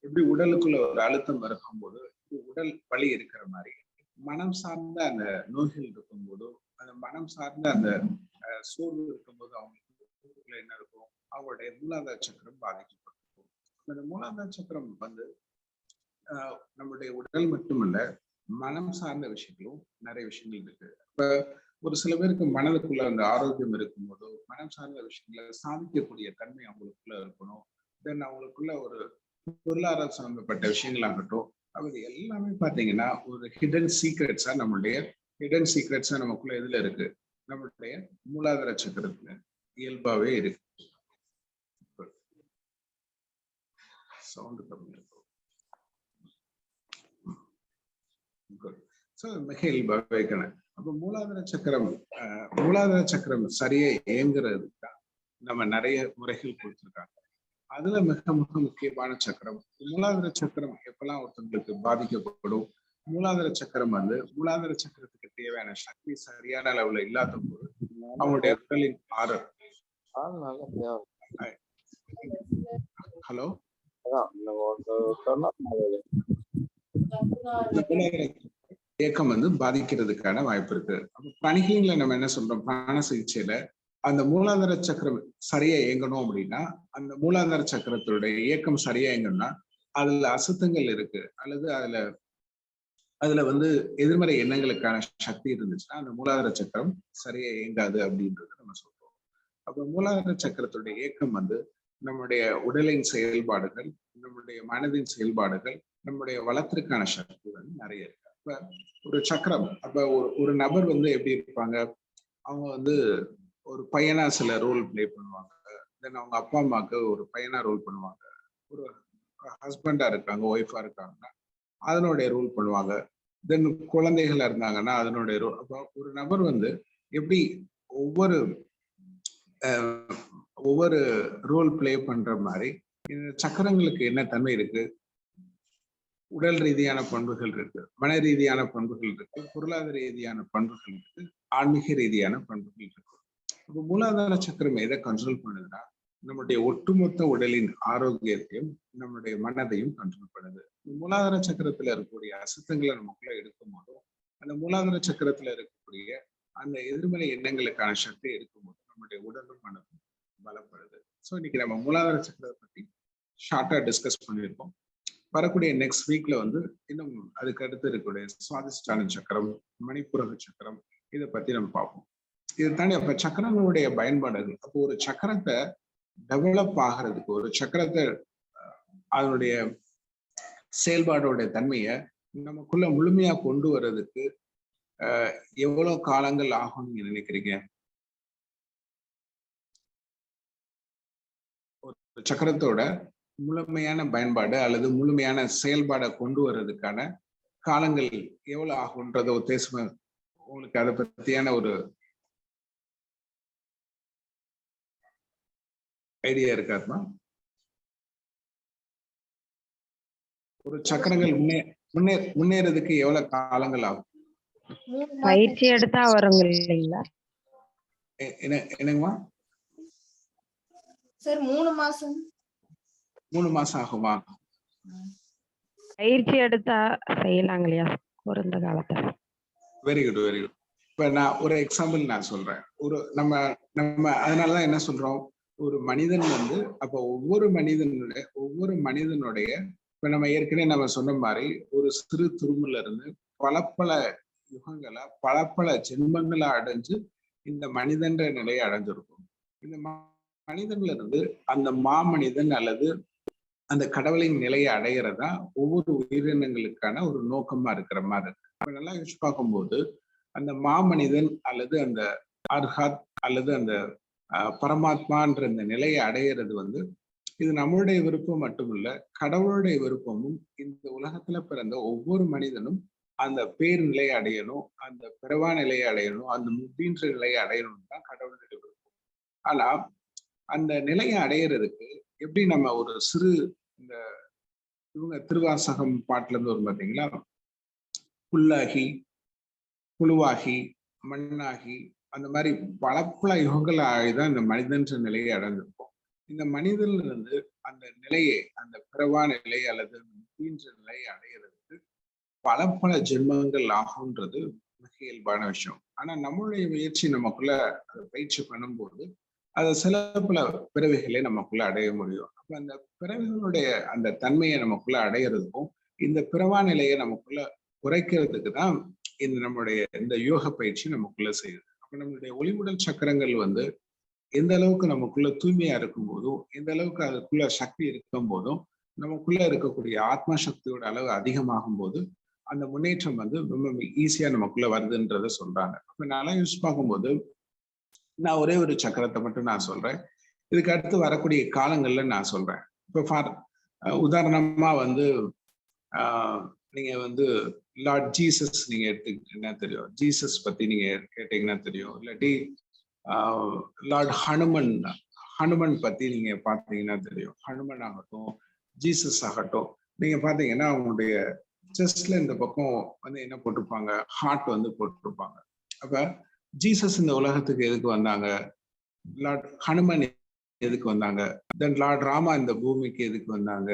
எப்படி உடலுக்குள்ள ஒரு அழுத்தம் இருக்கும்போது உடல் வலி இருக்கிற மாதிரி மனம் சார்ந்த அந்த நோய்கள் இருக்கும்போதோ, அந்த மனம் சார்ந்த அந்த சோர்வு இருக்கும்போது அவங்களுக்கு என்ன இருக்கும், அவங்களுடைய மூலாதார சக்கரம் பாதிக்கப்பட்டிருக்கும். அந்த மூலாதார சக்கரம் வந்து நம்முடைய உடல் மட்டுமல்ல, மனம் சார்ந்த விஷயங்களும் நிறைய விஷயங்கள் இருக்கு. இப்ப ஒரு சில பேருக்கு மனதுக்குள்ள அந்த ஆரோக்கியம் இருக்கும்போதோ, மனம் சார்ந்த விஷயங்களை சாதிக்கக்கூடிய தன்மை அவங்களுக்குள்ள இருக்கணும். தென் அவங்களுக்குள்ள ஒரு பொருளாதார சம்பந்தப்பட்ட விஷயங்களாகட்டும், அது எல்லாமே பாத்தீங்கன்னா ஒரு ஹிடன் சீக்ரெட்ஸா நமக்குள்ள எதுல இருக்கு, நம்மளுடைய மூலாதார சக்கரத்துல இயல்பாவே இருக்கு. சவுண்ட் கம்மி இருக்கும். மிக இயல்பாவே வைக்கணும். அப்ப மூலாதார சக்கரம் சரியா இயங்குறதுக்கு தான் நம்ம நிறைய முறைகள் கொடுத்துருக்காங்க. அதுல மிக மிக முக்கியமான சக்கரம் மூலாதார சக்கரம். எப்பெல்லாம் ஒருத்தங்களுக்கு பாதிக்கப்படும், மூலாதார சக்கரம் வந்து மூலாதார சக்கரத்துக்கு தேவையான சக்தி சரியான அளவுல இல்லாத போது அவங்களுடைய உடலின் ஹலோ இயக்கம் வந்து பாதிக்கிறதுக்கான வாய்ப்பு இருக்கு. அப்ப பணிகள நம்ம என்ன சொல்றோம், பிராண சிகிச்சையில அந்த மூலாதார சக்கரம் சரியா இயங்கணும் அப்படின்னா, அந்த மூலாதார சக்கரத்துடைய இயக்கம் சரியா இயங்கணும்னா அதுல அசுத்தங்கள் இருக்கு, அல்லது அதுல வந்து எதிர்மறை எண்ணங்களுக்கான சக்தி இருந்துச்சுன்னா அந்த மூலாதார சக்கரம் சரியா இயங்காது அப்படின்றது நம்ம சொல்றோம். அப்ப மூலாதார சக்கரத்துடைய இயக்கம் வந்து நம்முடைய உடலின் செயல்பாடுகள், நம்முடைய மனதின் செயல்பாடுகள், நம்முடைய வளத்திற்கான சக்தி வந்து நிறைய இருக்கு. அப்ப ஒரு சக்கரம், அப்ப ஒரு நபர் வந்து எப்படி இருப்பாங்க, அவங்க வந்து ஒரு பையனா சில ரோல் பிளே பண்ணுவாங்க. தென் அவங்க அப்பா அம்மாவுக்கு ஒரு பையனா ரோல் பண்ணுவாங்க. ஒரு ஹஸ்பண்டா இருக்காங்க, ஒய்ஃபா இருக்காங்கன்னா அதனுடைய ரோல் பண்ணுவாங்க. தென் குழந்தைகளா இருந்தாங்கன்னா அதனுடைய ரோல். அப்போ ஒரு நபர் வந்து எப்படி ஒவ்வொரு ரோல் பிளே பண்ற மாதிரி இந்த சக்கரங்களுக்கு என்ன தன்மை இருக்கு, உடல் ரீதியான பண்புகள் இருக்கு, மன ரீதியான பண்புகள் இருக்கு, பொருளாதார ரீதியான பண்புகள் இருக்கு, ஆன்மீக ரீதியான பண்புகள் இருக்கு. இப்போ மூலாதார சக்கரம் எதை கண்ட்ரோல் பண்ணுதுன்னா நம்முடைய ஒட்டுமொத்த உடலின் ஆரோக்கியத்தையும் நம்முடைய மனதையும் கண்ட்ரோல் பண்ணுது. மூலாதார சக்கரத்துல இருக்கக்கூடிய அசுத்தங்களை நமக்குள்ள எடுக்கும் போதும் அந்த மூலாதார சக்கரத்துல இருக்கக்கூடிய அந்த எதிர்மறை எண்ணங்களுக்கான சக்தி இருக்கும்போது நம்முடைய உடலும் மனதும் பலப்படுது. ஸோ இன்னைக்கு நம்ம மூலாதார சக்கரத்தை பத்தி ஷார்ட்டா டிஸ்கஸ் பண்ணியிருக்கோம். வரக்கூடிய நெக்ஸ்ட் வீக்ல வந்து இன்னும் அதுக்கு அடுத்து இருக்கக்கூடிய சுவாதிஷ்டான சக்கரம், மணிப்புரக சக்கரம், இதை பத்தி நம்ம பார்ப்போம். இது தாண்டி அப்ப சக்கரங்களுடைய பயன்பாடுகள், அப்போ ஒரு சக்கரத்தை டெவலப் ஆகிறதுக்கு, ஒரு சக்கரத்தை அதனுடைய செயல்பாடோட தன்மையை நமக்குள்ள முழுமையா கொண்டு வர்றதுக்கு எவ்வளவு காலங்கள் ஆகும் நீங்க நினைக்கிறீங்க? ஒரு சக்கரத்தோட முழுமையான பயன்பாடு அல்லது முழுமையான செயல்பாடை கொண்டு வர்றதுக்கான காலங்கள் எவ்வளவு ஆகும்ன்றத உத்தேசமா உங்களுக்கு அதை பத்தியான ஒரு ஐடியா இருக்காதுமா? ஒரு சக்கரங்கள் முன்னேறதுக்கு எவ்வளவு காலங்கள் ஆகும்? பயிற்சி எடுத்தா வருங்க இல்லைங்களா? என்னங்கம்மா சார்? 3 மாசம். 3 மாசம் ஆகுமா? பயிற்சி எடுத்தா செய்யலாங்க இல்லையா குறைந்த காலத்துல? Very good, very good. இப்ப நான் ஒரு எக்ஸாம்பிள் நான் சொல்றேன். ஒரு நம்ம அதனாலதான் என்ன சொல்றோம், ஒரு மனிதன் வந்து அப்ப ஒவ்வொரு மனிதனுடைய இப்ப நம்ம ஏற்கனவே நம்ம சொன்ன மாதிரி ஒரு சிறு துரும்புல இருந்து பல யுகங்களா பல ஜென்மங்களா அடைஞ்சு இந்த மனிதன்ற நிலையை அடைஞ்சிருக்கும். இந்த மனிதன்ல இருந்து அந்த மாமனிதன் அல்லது அந்த கடவுளின் நிலையை அடைகிறதா ஒவ்வொரு உயிரினங்களுக்கான ஒரு நோக்கமா இருக்கிற மாதிரி இருக்கு. இப்ப நல்லா யோசிச்சு பார்க்கும்போது அந்த மாமனிதன் அல்லது அந்த அர்ஹாத் அல்லது அந்த பரமாத்மான்ற இந்த நிலையை அடையிறது வந்து இது நம்மளுடைய விருப்பம் மட்டுமில்ல, கடவுளுடைய விருப்பமும். இந்த உலகத்துல பிறந்த ஒவ்வொரு மனிதனும் அந்த பேர் நிலையை அடையணும், அந்த பிறவா நிலையை அடையணும், அந்த முக்தின்ற நிலையை அடையணும் தான் கடவுளுடைய விருப்பம். ஆனா அந்த நிலையை அடையிறதுக்கு எப்படி நம்ம ஒரு சிறு இந்த இவங்க திருவாசகம் பாட்டுல இருந்து வரும் பாத்தீங்களா, புல்லாகி புழுவாகி மண்ணாகி அந்த மாதிரி பல யுகங்கள் ஆகிதான் இந்த மனிதன்ற நிலையை அடைஞ்சிருப்போம். இந்த மனிதன்ல இருந்து அந்த நிலையை, அந்த பிறவா நிலை அல்லது முக்தின்ற நிலையை அடையிறதுக்கு பல ஜென்மங்கள் ஆகும்ன்றது மிக இயல்பான விஷயம். ஆனா நம்மளுடைய முயற்சி நமக்குள்ள அதை பயிற்சி பண்ணும்போது அதை சில பல பிறவிகளை நமக்குள்ள அடைய முடியும். அப்ப அந்த பிறவிகளுடைய அந்த தன்மையை நமக்குள்ள அடையிறதுக்கும் இந்த பிறவா நிலையை நமக்குள்ள குறைக்கிறதுக்கு தான் இந்த நம்மளுடைய இந்த யோக பயிற்சி நமக்குள்ள செய்யுது. அப்ப நம்மளுடைய ஒளிவுடல் சக்கரங்கள் எந்த அளவுக்கு நமக்குள்ள தூய்மையா இருக்கும் போதும், எந்த அளவுக்கு அதுக்குள்ள சக்தி இருக்கும் போதும், நமக்குள்ள இருக்கக்கூடிய ஆத்மா சக்தியோட அளவு அதிகமாகும் போது அந்த முன்னேற்றம் ரொம்ப ஈஸியா நமக்குள்ள வருதுன்றத சொல்றாங்க. அப்ப நல்லா யூஸ் பார்க்கும்போது நான் ஒரே ஒரு சக்கரத்தை மட்டும் நான் சொல்றேன். இதுக்கு அடுத்து வரக்கூடிய காலங்கள்ல நான் சொல்றேன். இப்ப உதாரணமா நீங்க லார்ட் ஜீசஸ் நீங்க எடுத்துக்கிட்டீங்கன்னா தெரியும். ஜீசஸ் பத்தி நீங்க கேட்டீங்கன்னா தெரியும். இல்லாட்டி லார்ட் ஹனுமன் பத்தி நீங்க பாத்தீங்கன்னா தெரியும். ஹனுமன் ஆகட்டும், ஜீசஸ் ஆகட்டும், நீங்க பாத்தீங்கன்னா அவங்களுடைய செஸ்ட்ல இந்த பக்கம் என்ன போட்டிருப்பாங்க, ஹார்ட் போட்டிருப்பாங்க. அப்ப ஜீசஸ் இந்த உலகத்துக்கு எதுக்கு வந்தாங்க, லார்ட் ஹனுமன் எதுக்கு வந்தாங்க, தென் லார்ட் ராமா இந்த பூமிக்கு எதுக்கு வந்தாங்க,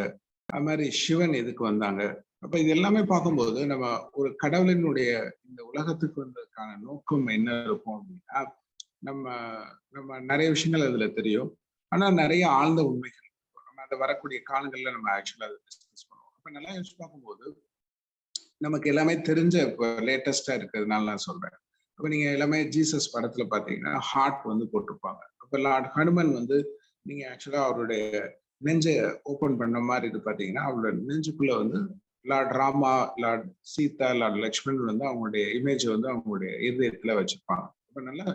அது மாதிரி சிவன் எதுக்கு வந்தாங்க. அப்ப இது எல்லாமே பார்க்கும்போது நம்ம ஒரு கடவுளினுடைய இந்த உலகத்துக்கு வந்ததுக்கான நோக்கம் என்ன இருக்கும் அப்படின்னா, நம்ம நிறைய விஷயங்கள் அதுல தெரியும். ஆனா நிறைய ஆழ்ந்த உண்மைகள் நம்ம அந்த வரக்கூடிய காலங்கள்ல நம்ம ஆக்சுவலா அதை டிஸ்கஸ் பண்ணுவோம். அப்ப நல்லா யோசிச்சு பார்க்கும்போது நமக்கு எல்லாமே தெரிஞ்ச இப்போ லேட்டஸ்டா இருக்கிறதுனால நான் சொல்றேன். அப்ப நீங்க எல்லாமே ஜீசஸ் படத்துல பாத்தீங்கன்னா ஹார்ட் போட்டிருப்பாங்க. அப்ப லார்ட் ஹனுமன் நீங்க ஆக்சுவலா அவருடைய நெஞ்சை ஓபன் பண்ண மாதிரி இது பாத்தீங்கன்னா அவரோட நெஞ்சுக்குள்ள lord Rama, lord Sita, lord Lakshmanan அவங்களுடைய இமேஜ் அவங்களுடைய இருதயத்துல வச்சிருப்பாங்க. அப்ப நல்லா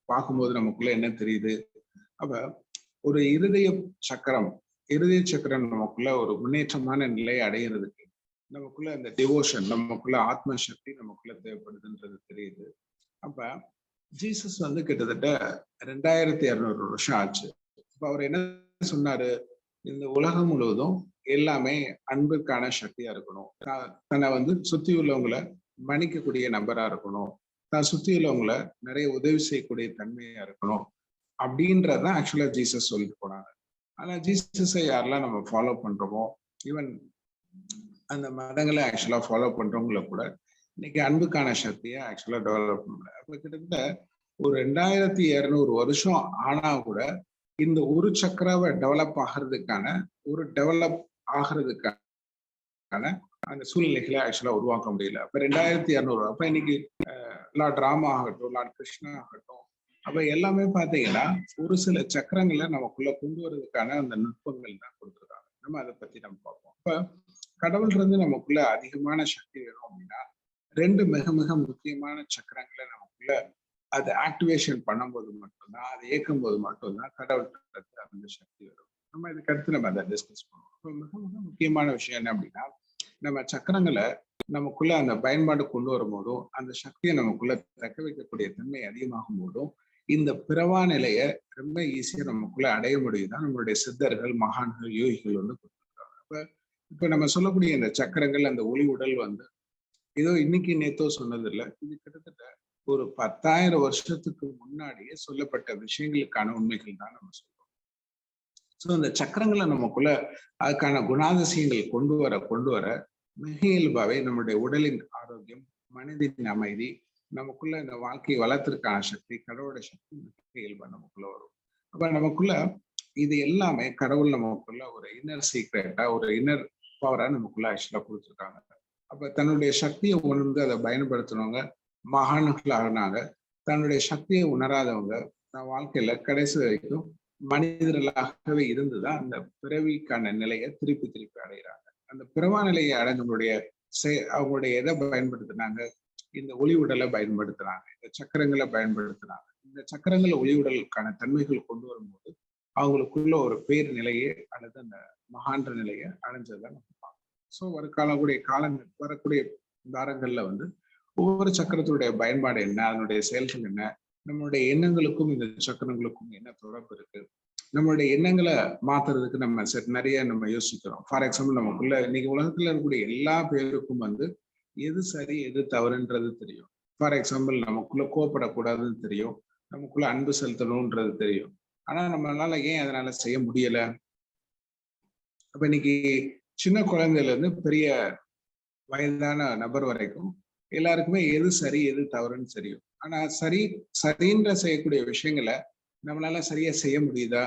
பார்க்கும்போது நமக்குள்ள என்ன தெரியுது, அப்ப ஒரு இருதய சக்கரம் நமக்குள்ள ஒரு முன்னேற்றமான நிலையை அடையிறதுக்கு நமக்குள்ள அந்த டிவோஷன், நமக்குள்ள ஆத்ம சக்தி நமக்குள்ள தேவைப்படுதுன்றது தெரியுது. அப்ப ஜீசஸ் கிட்டத்தட்ட 2200 வருஷம் ஆச்சு. அப்ப அவர் என்ன சொன்னாரு, இந்த உலகம் முழுவதும் எல்லாமே அன்புக்கான சக்தியா இருக்கணும், தன்னை சுத்தி உள்ளவங்களை மன்னிக்கக்கூடிய நபரா இருக்கணும், தான் சுத்தி உள்ளவங்களை நிறைய உதவி செய்யக்கூடிய தன்மையா இருக்கணும் அப்படின்றதான் ஆக்சுவலா ஜீசஸ் சொல்லிட்டு போனாங்க. ஆனா ஜீசஸை யாரெல்லாம் நம்ம ஃபாலோ பண்றோமோ, ஈவன் அந்த மதங்களை ஆக்சுவலா ஃபாலோ பண்றவங்களை கூட இன்னைக்கு அன்புக்கான சக்தியை ஆக்சுவலா டெவலப் பண்ணல. அப்ப கிட்டத்தட்ட ஒரு 2200 வருஷம் ஆனா கூட இந்த ஒரு சக்கராவை டெவலப் ஆகிறதுக்கான அந்த சூழ்நிலைகளை ஆக்சுவலா உருவாக்க முடியல. அப்ப 2200 அப்ப இன்னைக்கு லார்ட் ராமா ஆகட்டும், லார்ட் கிருஷ்ணா ஆகட்டும், அப்ப எல்லாமே பாத்தீங்கன்னா ஒரு சில சக்கரங்களை நமக்குள்ள கொண்டு வர்றதுக்கான அந்த நுட்பங்கள் தான் கொடுத்துருக்காங்க. நம்ம அதை பத்தி நம்ம பார்ப்போம். இப்ப கடவுள் நமக்குள்ள அதிகமான சக்தி வேணும் அப்படின்னா 2 மிக மிக முக்கியமான சக்கரங்களை நமக்குள்ள அதை ஆக்டிவேஷன் பண்ணும்போது மட்டும்தான், அதை இயக்கும் போது மட்டும்தான் கடவுள் அந்த சக்தி வரும். நம்ம இதுக்கு அடுத்து நம்ம அதை டிஸ்கஸ் பண்ணுவோம். இப்போ மிக மிக முக்கியமான விஷயம் என்ன அப்படின்னா, நம்ம சக்கரங்களை நமக்குள்ள அந்த பயன்பாடு கொண்டு வரும்போதும், அந்த சக்தியை நமக்குள்ள தக்க வைக்கக்கூடிய தன்மை அதிகமாகும் போதும், இந்த பிறவா நிலையை ரொம்ப ஈஸியா நமக்குள்ள அடைய முடியுதான் நம்மளுடைய சித்தர்கள், மகான்கள், யோகிகள் கொடுத்துருக்காங்க. இப்ப நம்ம சொல்லக்கூடிய இந்த சக்கரங்கள், அந்த ஒளி உடல் ஏதோ இன்னைக்கு நேத்தோ சொன்னது இல்லை, இது கிட்டத்தட்ட ஒரு 10,000 வருஷத்துக்கு முன்னாடியே சொல்லப்பட்ட விஷயங்களுக்கான உண்மைகள் தான் நம்ம சொல்றோம். ஸோ இந்த சக்கரங்களை நமக்குள்ள அதுக்கான குணாதிசயங்கள் கொண்டு வர மிக இயல்பாவே நம்மளுடைய உடலின் ஆரோக்கியம், மனதின் அமைதி, நமக்குள்ள இந்த வாழ்க்கையை வளர்த்திற்கான சக்தி, கடவுளோட சக்தி மிக இயல்பா நமக்குள்ள வரும். அப்ப நமக்குள்ள இது எல்லாமே கடவுள் நமக்குள்ள ஒரு இன்னர் சீக்ரெட்டா, ஒரு இன்னர் பவரா நமக்குள்ள ஆக்சுவலா கொடுத்துருக்காங்க. அப்ப தன்னுடைய சக்தியை உணர்ந்து அதை பயன்படுத்தினவங்க மகான்கள் ஆகினாங்க. தன்னுடைய சக்தியை உணராதவங்க தன் வாழ்க்கையில கடைசி வரைக்கும் மனிதர்களாகவே இருந்துதான் அந்த பிறவிக்கான நிலையை திருப்பி அடைகிறாங்க. அந்த பிறவா நிலையை அடைஞ்சவங்களுடைய அவங்களுடைய எதை பயன்படுத்தினாங்க, இந்த ஒளி உடலை பயன்படுத்துறாங்க, இந்த சக்கரங்களை பயன்படுத்துறாங்க. இந்த சக்கரங்களை ஒளி உடலுக்கான தன்மைகள் கொண்டு வரும்போது அவங்களுக்குள்ள ஒரு பேர் நிலையை அல்லது அந்த மகான்ற நிலையை அடைஞ்சதான் நம்ம பார்க்கணும். ஸோ வரக்கூடிய வாரங்கள்ல வந்து ஒவ்வொரு சக்கரத்துடைய பயன்பாடு என்ன, அதனுடைய செயல்கள் என்ன, நம்மளுடைய எண்ணங்களுக்கும் இந்த சக்கரங்களுக்கும் என்ன தொடர்பு இருக்கு, நம்மளுடைய எண்ணங்களை மாத்துறதுக்கு நம்ம நிறைய யோசிக்கிறோம். ஃபார் எக்ஸாம்பிள், நமக்குள்ள இன்னைக்கு உலகத்துல இருக்கக்கூடிய எல்லா பேருக்கும் வந்து எது சரி எது தவறுன்றது தெரியும். ஃபார் எக்ஸாம்பிள், நமக்குள்ள கோவப்படக்கூடாதுன்னு தெரியும், நமக்குள்ள அன்பு செலுத்தணும்ன்றது தெரியும். ஆனா நம்மளால ஏன் அதனால செய்ய முடியல? அப்ப இன்னைக்கு சின்ன குழந்தையில இருந்து பெரிய வயதான நபர் வரைக்கும் எல்லாருக்குமே எது சரி எது தவறுன்னு தெரியும். ஆனா சரின்ற செய்யக்கூடிய விஷயங்களை நம்மளால சரியா செய்ய முடியுதா?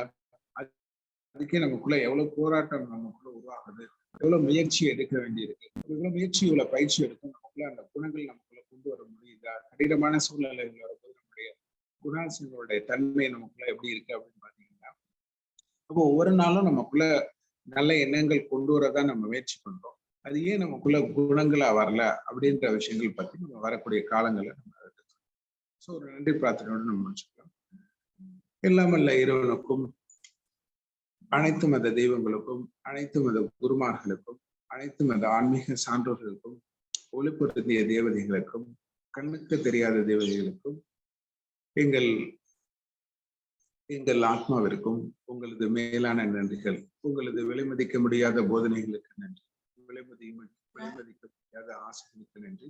அதுக்கே நமக்குள்ள எவ்வளவு போராட்டம் நமக்குள்ள உருவாகுது, எவ்வளவு முயற்சி எடுக்க வேண்டியிருக்கு, எவ்வளவு முயற்சி, இவ்வளவு பயிற்சி எடுக்கும் நமக்குள்ள அந்த குணங்கள் நமக்குள்ள கொண்டு வர முடியுதா? கடினமான சூழ்நிலைகள் வரும்போது நம்முடைய குணாசிங்களுடைய தன்மை நமக்குள்ள எப்படி இருக்கு அப்படின்னு பாத்தீங்கன்னா, அப்போ ஒவ்வொரு நாளும் நமக்குள்ள நல்ல எண்ணங்கள் கொண்டு வரதான் நம்ம முயற்சி பண்றோம். அது ஏன் நமக்குள்ள குணங்களா வரல அப்படின்ற விஷயங்கள் பத்தி நம்ம வரக்கூடிய காலங்களை நம்ம ஸோ ஒரு நன்றி பிரார்த்தனையோடு நம்ம முடிச்சுக்கலாம். எல்லாமல்ல இறைவனுக்கும், அனைத்து மத தெய்வங்களுக்கும், அனைத்து மத குருமார்களுக்கும், அனைத்து மத ஆன்மீக சான்றோர்களுக்கும், ஒளிபொருந்திய தேவதைகளுக்கும், கண்ணுக்கு தெரியாத தேவதைகளுக்கும், எங்கள் ஆத்மாவிற்கும் உங்களது மேலான நன்றிகள். உங்களது விலைமதிக்க முடியாத போதனைகளுக்கு நன்றி, விலைமதிக்க முடியாத ஆசைகளுக்கு நன்றி,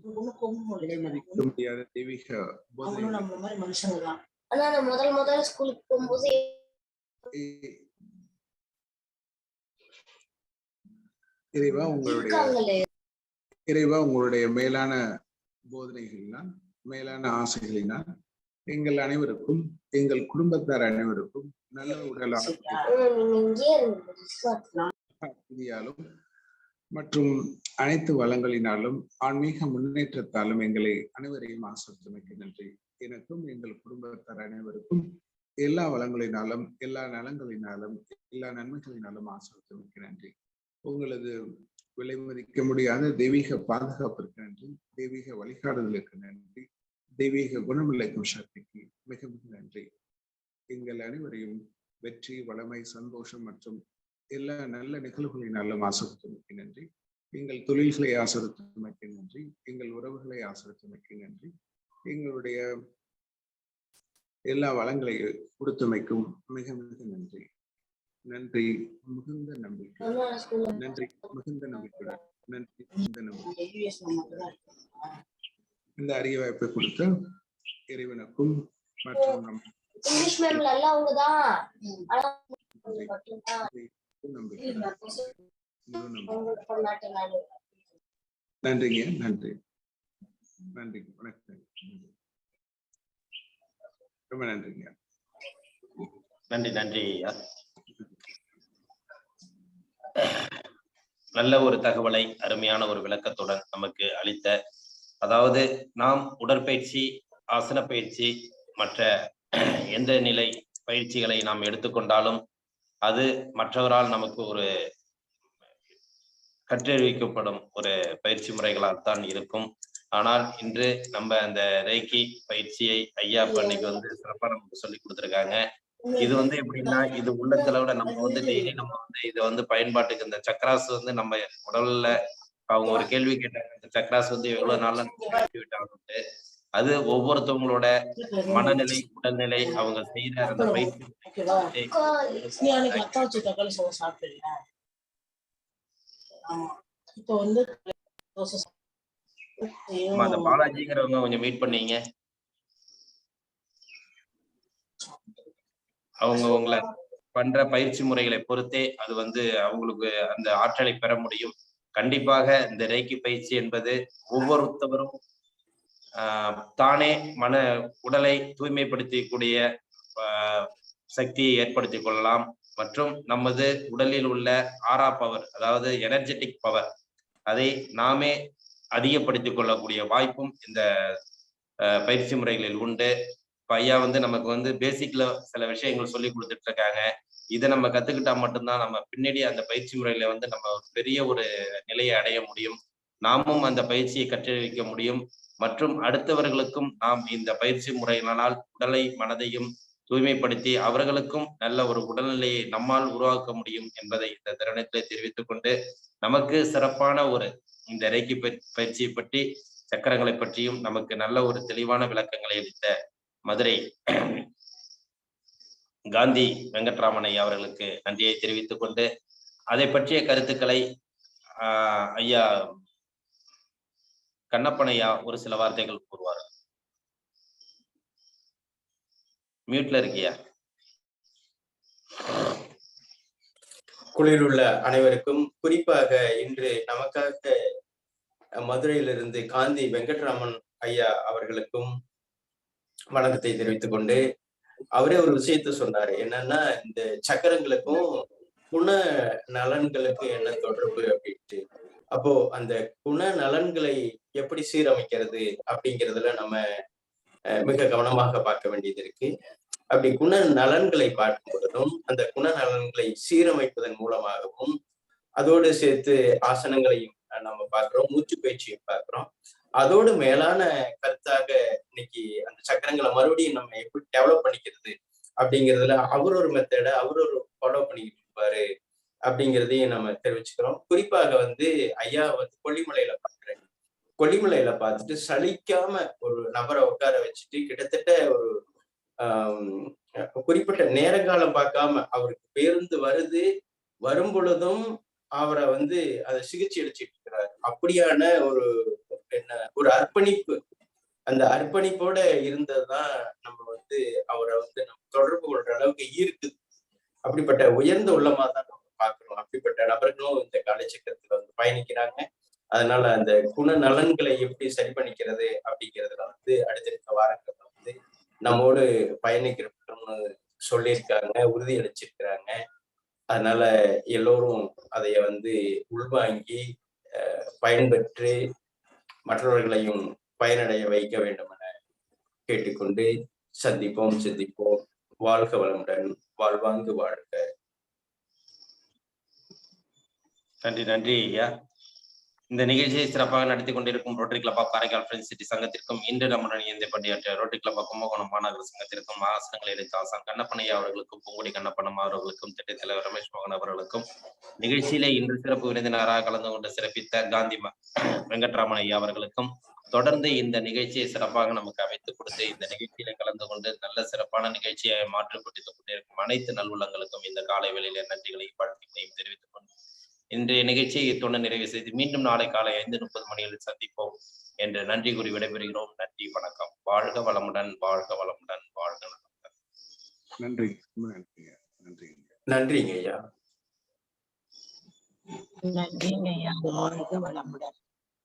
விலைமதிக்க முடியாத தெய்வீக போதனைகள். முதல் ஸ்கூலுக்கு போகும்போது இறைவா உங்களுடைய மேலான போதனைகளினால், மேலான ஆசைகளினால் எங்கள் அனைவருக்கும், எங்கள் குடும்பத்தார் அனைவருக்கும் நல்ல உடல் ஆரோக்கியாலும் மற்றும் அனைத்து வளங்களினாலும் ஆன்மீக முன்னேற்றத்தாலும் எங்களை அனைவரையும் ஆசிர்வதிக்க நன்றி. எனக்கும் எங்கள் குடும்பத்தார் அனைவருக்கும் எல்லா வளங்களினாலும், எல்லா நலங்களினாலும், எல்லா நன்மைகளினாலும் ஆசிர்வதிக்க நன்றி. உங்களது விலை மதிக்க முடியாத தெய்வீக பாதுகாப்பிற்கு நன்றி, தெய்வீக வழிகாடுதலுக்கு நன்றி, தெய்வீக குணமில்லைக்கும் சக்திக்கு மிக மிக நன்றி. எங்கள் அனைவரையும் வெற்றி, வளமை, சந்தோஷம் மற்றும் எல்லா நல்ல நிகழ்வுகளினாலும் ஆசிர்வதிக்க நன்றி. எங்கள் தொழில்களை ஆசிர்வதிக்க நன்றி, எங்கள் உறவுகளை ஆசிர்வதிக்க நன்றி, எங்களுடைய எல்லா வளங்களை கொடுத்தமைக்கும் மிக மிக நன்றி. நன்றி மிகுந்த நம்பிக்கை, நன்றி மிகுந்த நம்பிக்கையுடன், நன்றி மிகுந்த நம்பிக்கை. இந்த அரிய வாய்ப்பை கொடுத்த இறைவனுக்கும் மற்றும் நன்றிங்க. நன்றி நன்றி, வணக்கம். ரொம்ப நன்றிங்க. நன்றி நன்றி. நல்ல ஒரு தகவலை அருமையான ஒரு விளக்கத்துடன் நமக்கு அளித்த, அதாவது நாம் உடற்பயிற்சி, ஆசன பயிற்சி, மற்ற எந்த நிலை பயிற்சிகளை நாம் எடுத்துக்கொண்டாலும் அது மற்றவரால் நமக்கு ஒரு கற்றறிவிக்கப்படும் ஒரு பயிற்சி முறைகளால் தான் இருக்கும். ஆனால் இன்று நம்ம அந்த ரேக்கி பயிற்சியை ஐயா அன்னைக்கு வந்து சிறப்பா நமக்கு சொல்லி கொடுத்துருக்காங்க. இது வந்து எப்படின்னா, இது உள்ளத்தளவுல நம்ம வந்து டெய்லி நம்ம வந்து இதை வந்து பயன்பாட்டுக்கு, இந்த சக்கராஸ் வந்து நம்ம உடல்ல, அவங்க ஒரு கேள்வி கேட்டாங்க, இந்த சக்கராஸ் வந்து எவ்வளவு நாள்ல விட்டாங்க. அது ஒவ்வொருத்தவங்களோட மனநிலை, உடல்நிலை, அவங்க செய்யற அந்த பயிற்சி அந்த பாலாஜிங்கிறவங்க கொஞ்சம் மீட் பண்ணீங்க. அவங்க உங்களை பண்ற பயிற்சி முறைகளை பொறுத்தே அது வந்து அவங்களுக்கு அந்த ஆற்றலை பெற முடியும். கண்டிப்பாக இந்த ரேக்கி பயிற்சி என்பது ஒவ்வொருத்தவரும் தானே மன உடலை தூய்மைப்படுத்தக்கூடிய சக்தியை ஏற்படுத்திக் கொள்ளலாம். மற்றும் நமது உடலில் உள்ள ஆரா பவர், அதாவது எனர்ஜெட்டிக் பவர், அதை நாமே அதிகப்படுத்திக் கொள்ளக்கூடிய வாய்ப்பும் இந்த பயிற்சி முறைகளில் உண்டு. ஐயா வந்து நமக்கு வந்து பேசிக்ல சில விஷயங்கள் சொல்லி கொடுத்துட்டு இருக்காங்க. இதை நம்ம கத்துக்கிட்டா மட்டும்தான் நம்ம பின்னாடி அந்த பயிற்சி முறையில வந்து நம்ம பெரிய ஒரு நிலையை அடைய முடியும். நாமும் அந்த பயிற்சியை கற்றறிவிக்க முடியும். மற்றும் அடுத்தவர்களுக்கும் நாம் இந்த பயிற்சி முறையினால் உடலை, மனதையும் தூய்மைப்படுத்தி அவர்களுக்கும் நல்ல ஒரு உடல்நிலையை நம்மால் உருவாக்க முடியும் என்பதை இந்த தருணத்தில் தெரிவித்துக் கொண்டு, நமக்கு சிறப்பான ஒரு இந்த ரேக்கி பயிற்சியை பற்றி, சக்கரங்களை பற்றியும் நமக்கு நல்ல ஒரு தெளிவான விளக்கங்களை அளித்த மதுரை காந்தி வெங்கட்ராமன் ஐயா அவர்களுக்கு நன்றியை தெரிவித்துக் கொண்டு, அதை பற்றிய கருத்துக்களை ஐயா கண்ணப்பன் ஐயா ஒரு சில வார்த்தைகள் கூறுவார்கள். மியூட்ல இருக்கியா? குளிருள்ள அனைவருக்கும், குறிப்பாக இன்று நமக்காக மதுரையிலிருந்து காந்தி வெங்கட்ராமன் ஐயா அவர்களுக்கும் வணக்கத்தை தெரிவித்துக் கொண்டு, அவரே ஒரு விஷயத்த சொன்னாரு. என்னன்னா, இந்த சக்கரங்களுக்கும் குண நலன்களுக்கு என்ன தொடர்பு அப்படின்ட்டு. அப்போ அந்த குண நலன்களை எப்படி சீரமைக்கிறது அப்படிங்கிறதுல நம்ம மிக கவனமாக பார்க்க வேண்டியது இருக்கு. அப்படி குண நலன்களை பார்க்கும் பொழுதும், அந்த குண நலன்களை சீரமைப்பதன் மூலமாகவும், அதோடு சேர்த்து ஆசனங்களையும் நம்ம பார்க்கிறோம், மூச்சு பயிற்சியும் பார்க்கிறோம். அதோடு மேலான கருத்தாக இன்னைக்கு அந்த சக்கரங்களை மறுபடியும் நம்ம எப்படி டெவலப் பண்ணிக்கிறது அப்படிங்கிறதுல அவர் ஒரு மெத்தட அவர் ஒரு ஃபாலோ பண்ணிக்கிட்டு இருப்பாரு அப்படிங்கிறதையும் நம்ம தெரிவிச்சுக்கிறோம். குறிப்பாக ஐயா கொல்லிமலையில பார்க்கிறேன். கொல்லிமலையில பார்த்துட்டு சலிக்காம ஒரு நபரை உட்கார வச்சுட்டு கிட்டத்தட்ட ஒரு குறிப்பிட்ட நேரங்காலம் பார்க்காம அவருக்கு பேருந்து வரும் பொழுதும் அவரை அதை சிகிச்சை அளிச்சுட்டு இருக்கிறாரு. அப்படியான ஒரு அர்ப்பணிப்பு, அந்த அர்ப்பணிப்போட இருந்ததுதான் நம்ம அவரை நம்ம தொடர்பு கொள்ற அளவுக்கு இருக்குது. அப்படிப்பட்ட உயர்ந்த உள்ளமா தான் நம்ம பார்க்கிறோம். அப்படிப்பட்ட நபர்களும் இந்த காலை சக்கரத்துல பயணிக்கிறாங்க. அதனால அந்த குண நலன்களை எப்படி சரி பண்ணிக்கிறது அப்படிங்கிறதுல அடுத்தடுத்த வாரங்கள்ல நம்மோடு பயணிக்கிறோம்னு சொல்லியிருக்காங்க, உறுதி அளிச்சிருக்கிறாங்க. அதனால எல்லோரும் அதைய உள்வாங்கி பயன்பெற்று மற்றவர்களையும் பயனடைய வைக்க வேண்டும் என கேட்டுக்கொண்டு சந்திப்போம், சிந்திப்போம். வாழ்க வளமுடன், வாழ்வாங்கு வாழ்க. நன்றி நன்றி ஐயா. இந்த நிகழ்ச்சியை சிறப்பாக நடத்தி கொண்டிருக்கும் rotary club of Karaikal friends city சங்கத்திற்கும், இன்று நம்முடன் இணைந்து பணியாற்றிய ரோட்டரி கிளப் ஆஃப் கும்பகோணம் மாநகர சங்கத்திற்கும், ஆசனங்களை எடுத்த ஆசான் கண்ணப்பனையா அவர்களுக்கும், பூங்குடி கண்ணப்பனம் அவர்களுக்கும், திட்ட தலைவர் ரமேஷ் மோகன் அவர்களுக்கும், நிகழ்ச்சியிலே இன்று சிறப்பு விருந்தினராக கலந்து கொண்டு சிறப்பித்த காந்தி வெங்கட்ராமன் ஐயா அவர்களுக்கும், தொடர்ந்து இந்த நிகழ்ச்சியை சிறப்பாக நமக்கு அமைத்துக் கொடுத்து இந்த நிகழ்ச்சியில கலந்து கொண்டு நல்ல சிறப்பான நிகழ்ச்சியை மாற்றிக்கொண்டிருத்துக் கொண்டிருக்கும் அனைத்து நல்வுள்ளங்களுக்கும் இந்த காலை வேளையில நன்றிகளையும் வாழ்த்துக்களையும் தெரிவித்துக் கொண்டு இன்றைய நிகழ்ச்சியை இத்துடன் நிறைவு செய்து மீண்டும் நாளை காலை 5:30 மணியில் சந்திப்போம் என்று நன்றி கூறி விடைபெறுகிறோம். நன்றி, வணக்கம். வாழ்க வளமுடன், வாழ்க வளமுடன், வாழ்க நலமுடன். நன்றி. நன்றிங்க ஐயா. நன்றிங்க ஐயா. வாழ்க வளமுடன்.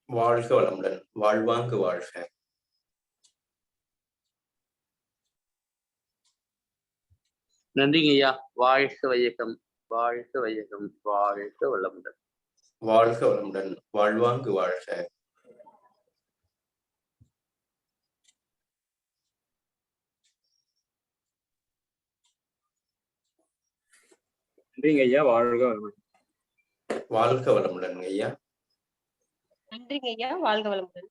வாழ்க வளமுடன், வாழ்வாங்கு வாழ்க. நன்றிங்க ஐயா. வாழ்க வையகம், வாழ்க வையகம், வாழ்க வளமுடன். வாழ்க வளமுடன், வாழ்வாங்கு வாழ்க. நன்றிங்க ஐயா. வாழ்க வளமுடன். வாழ்க வளமுடன் ஐயா. நன்றிங்க ஐயா. வாழ்க வளமுடன்.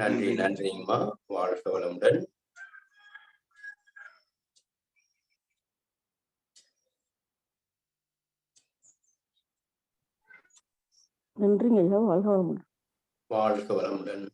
நன்றி நன்றிங்கம்மா. வாழ்க வளமுடன். நன்றிங்க ஐயா. வாழ்க வளமுடன். வாழ்க வளமுடன்.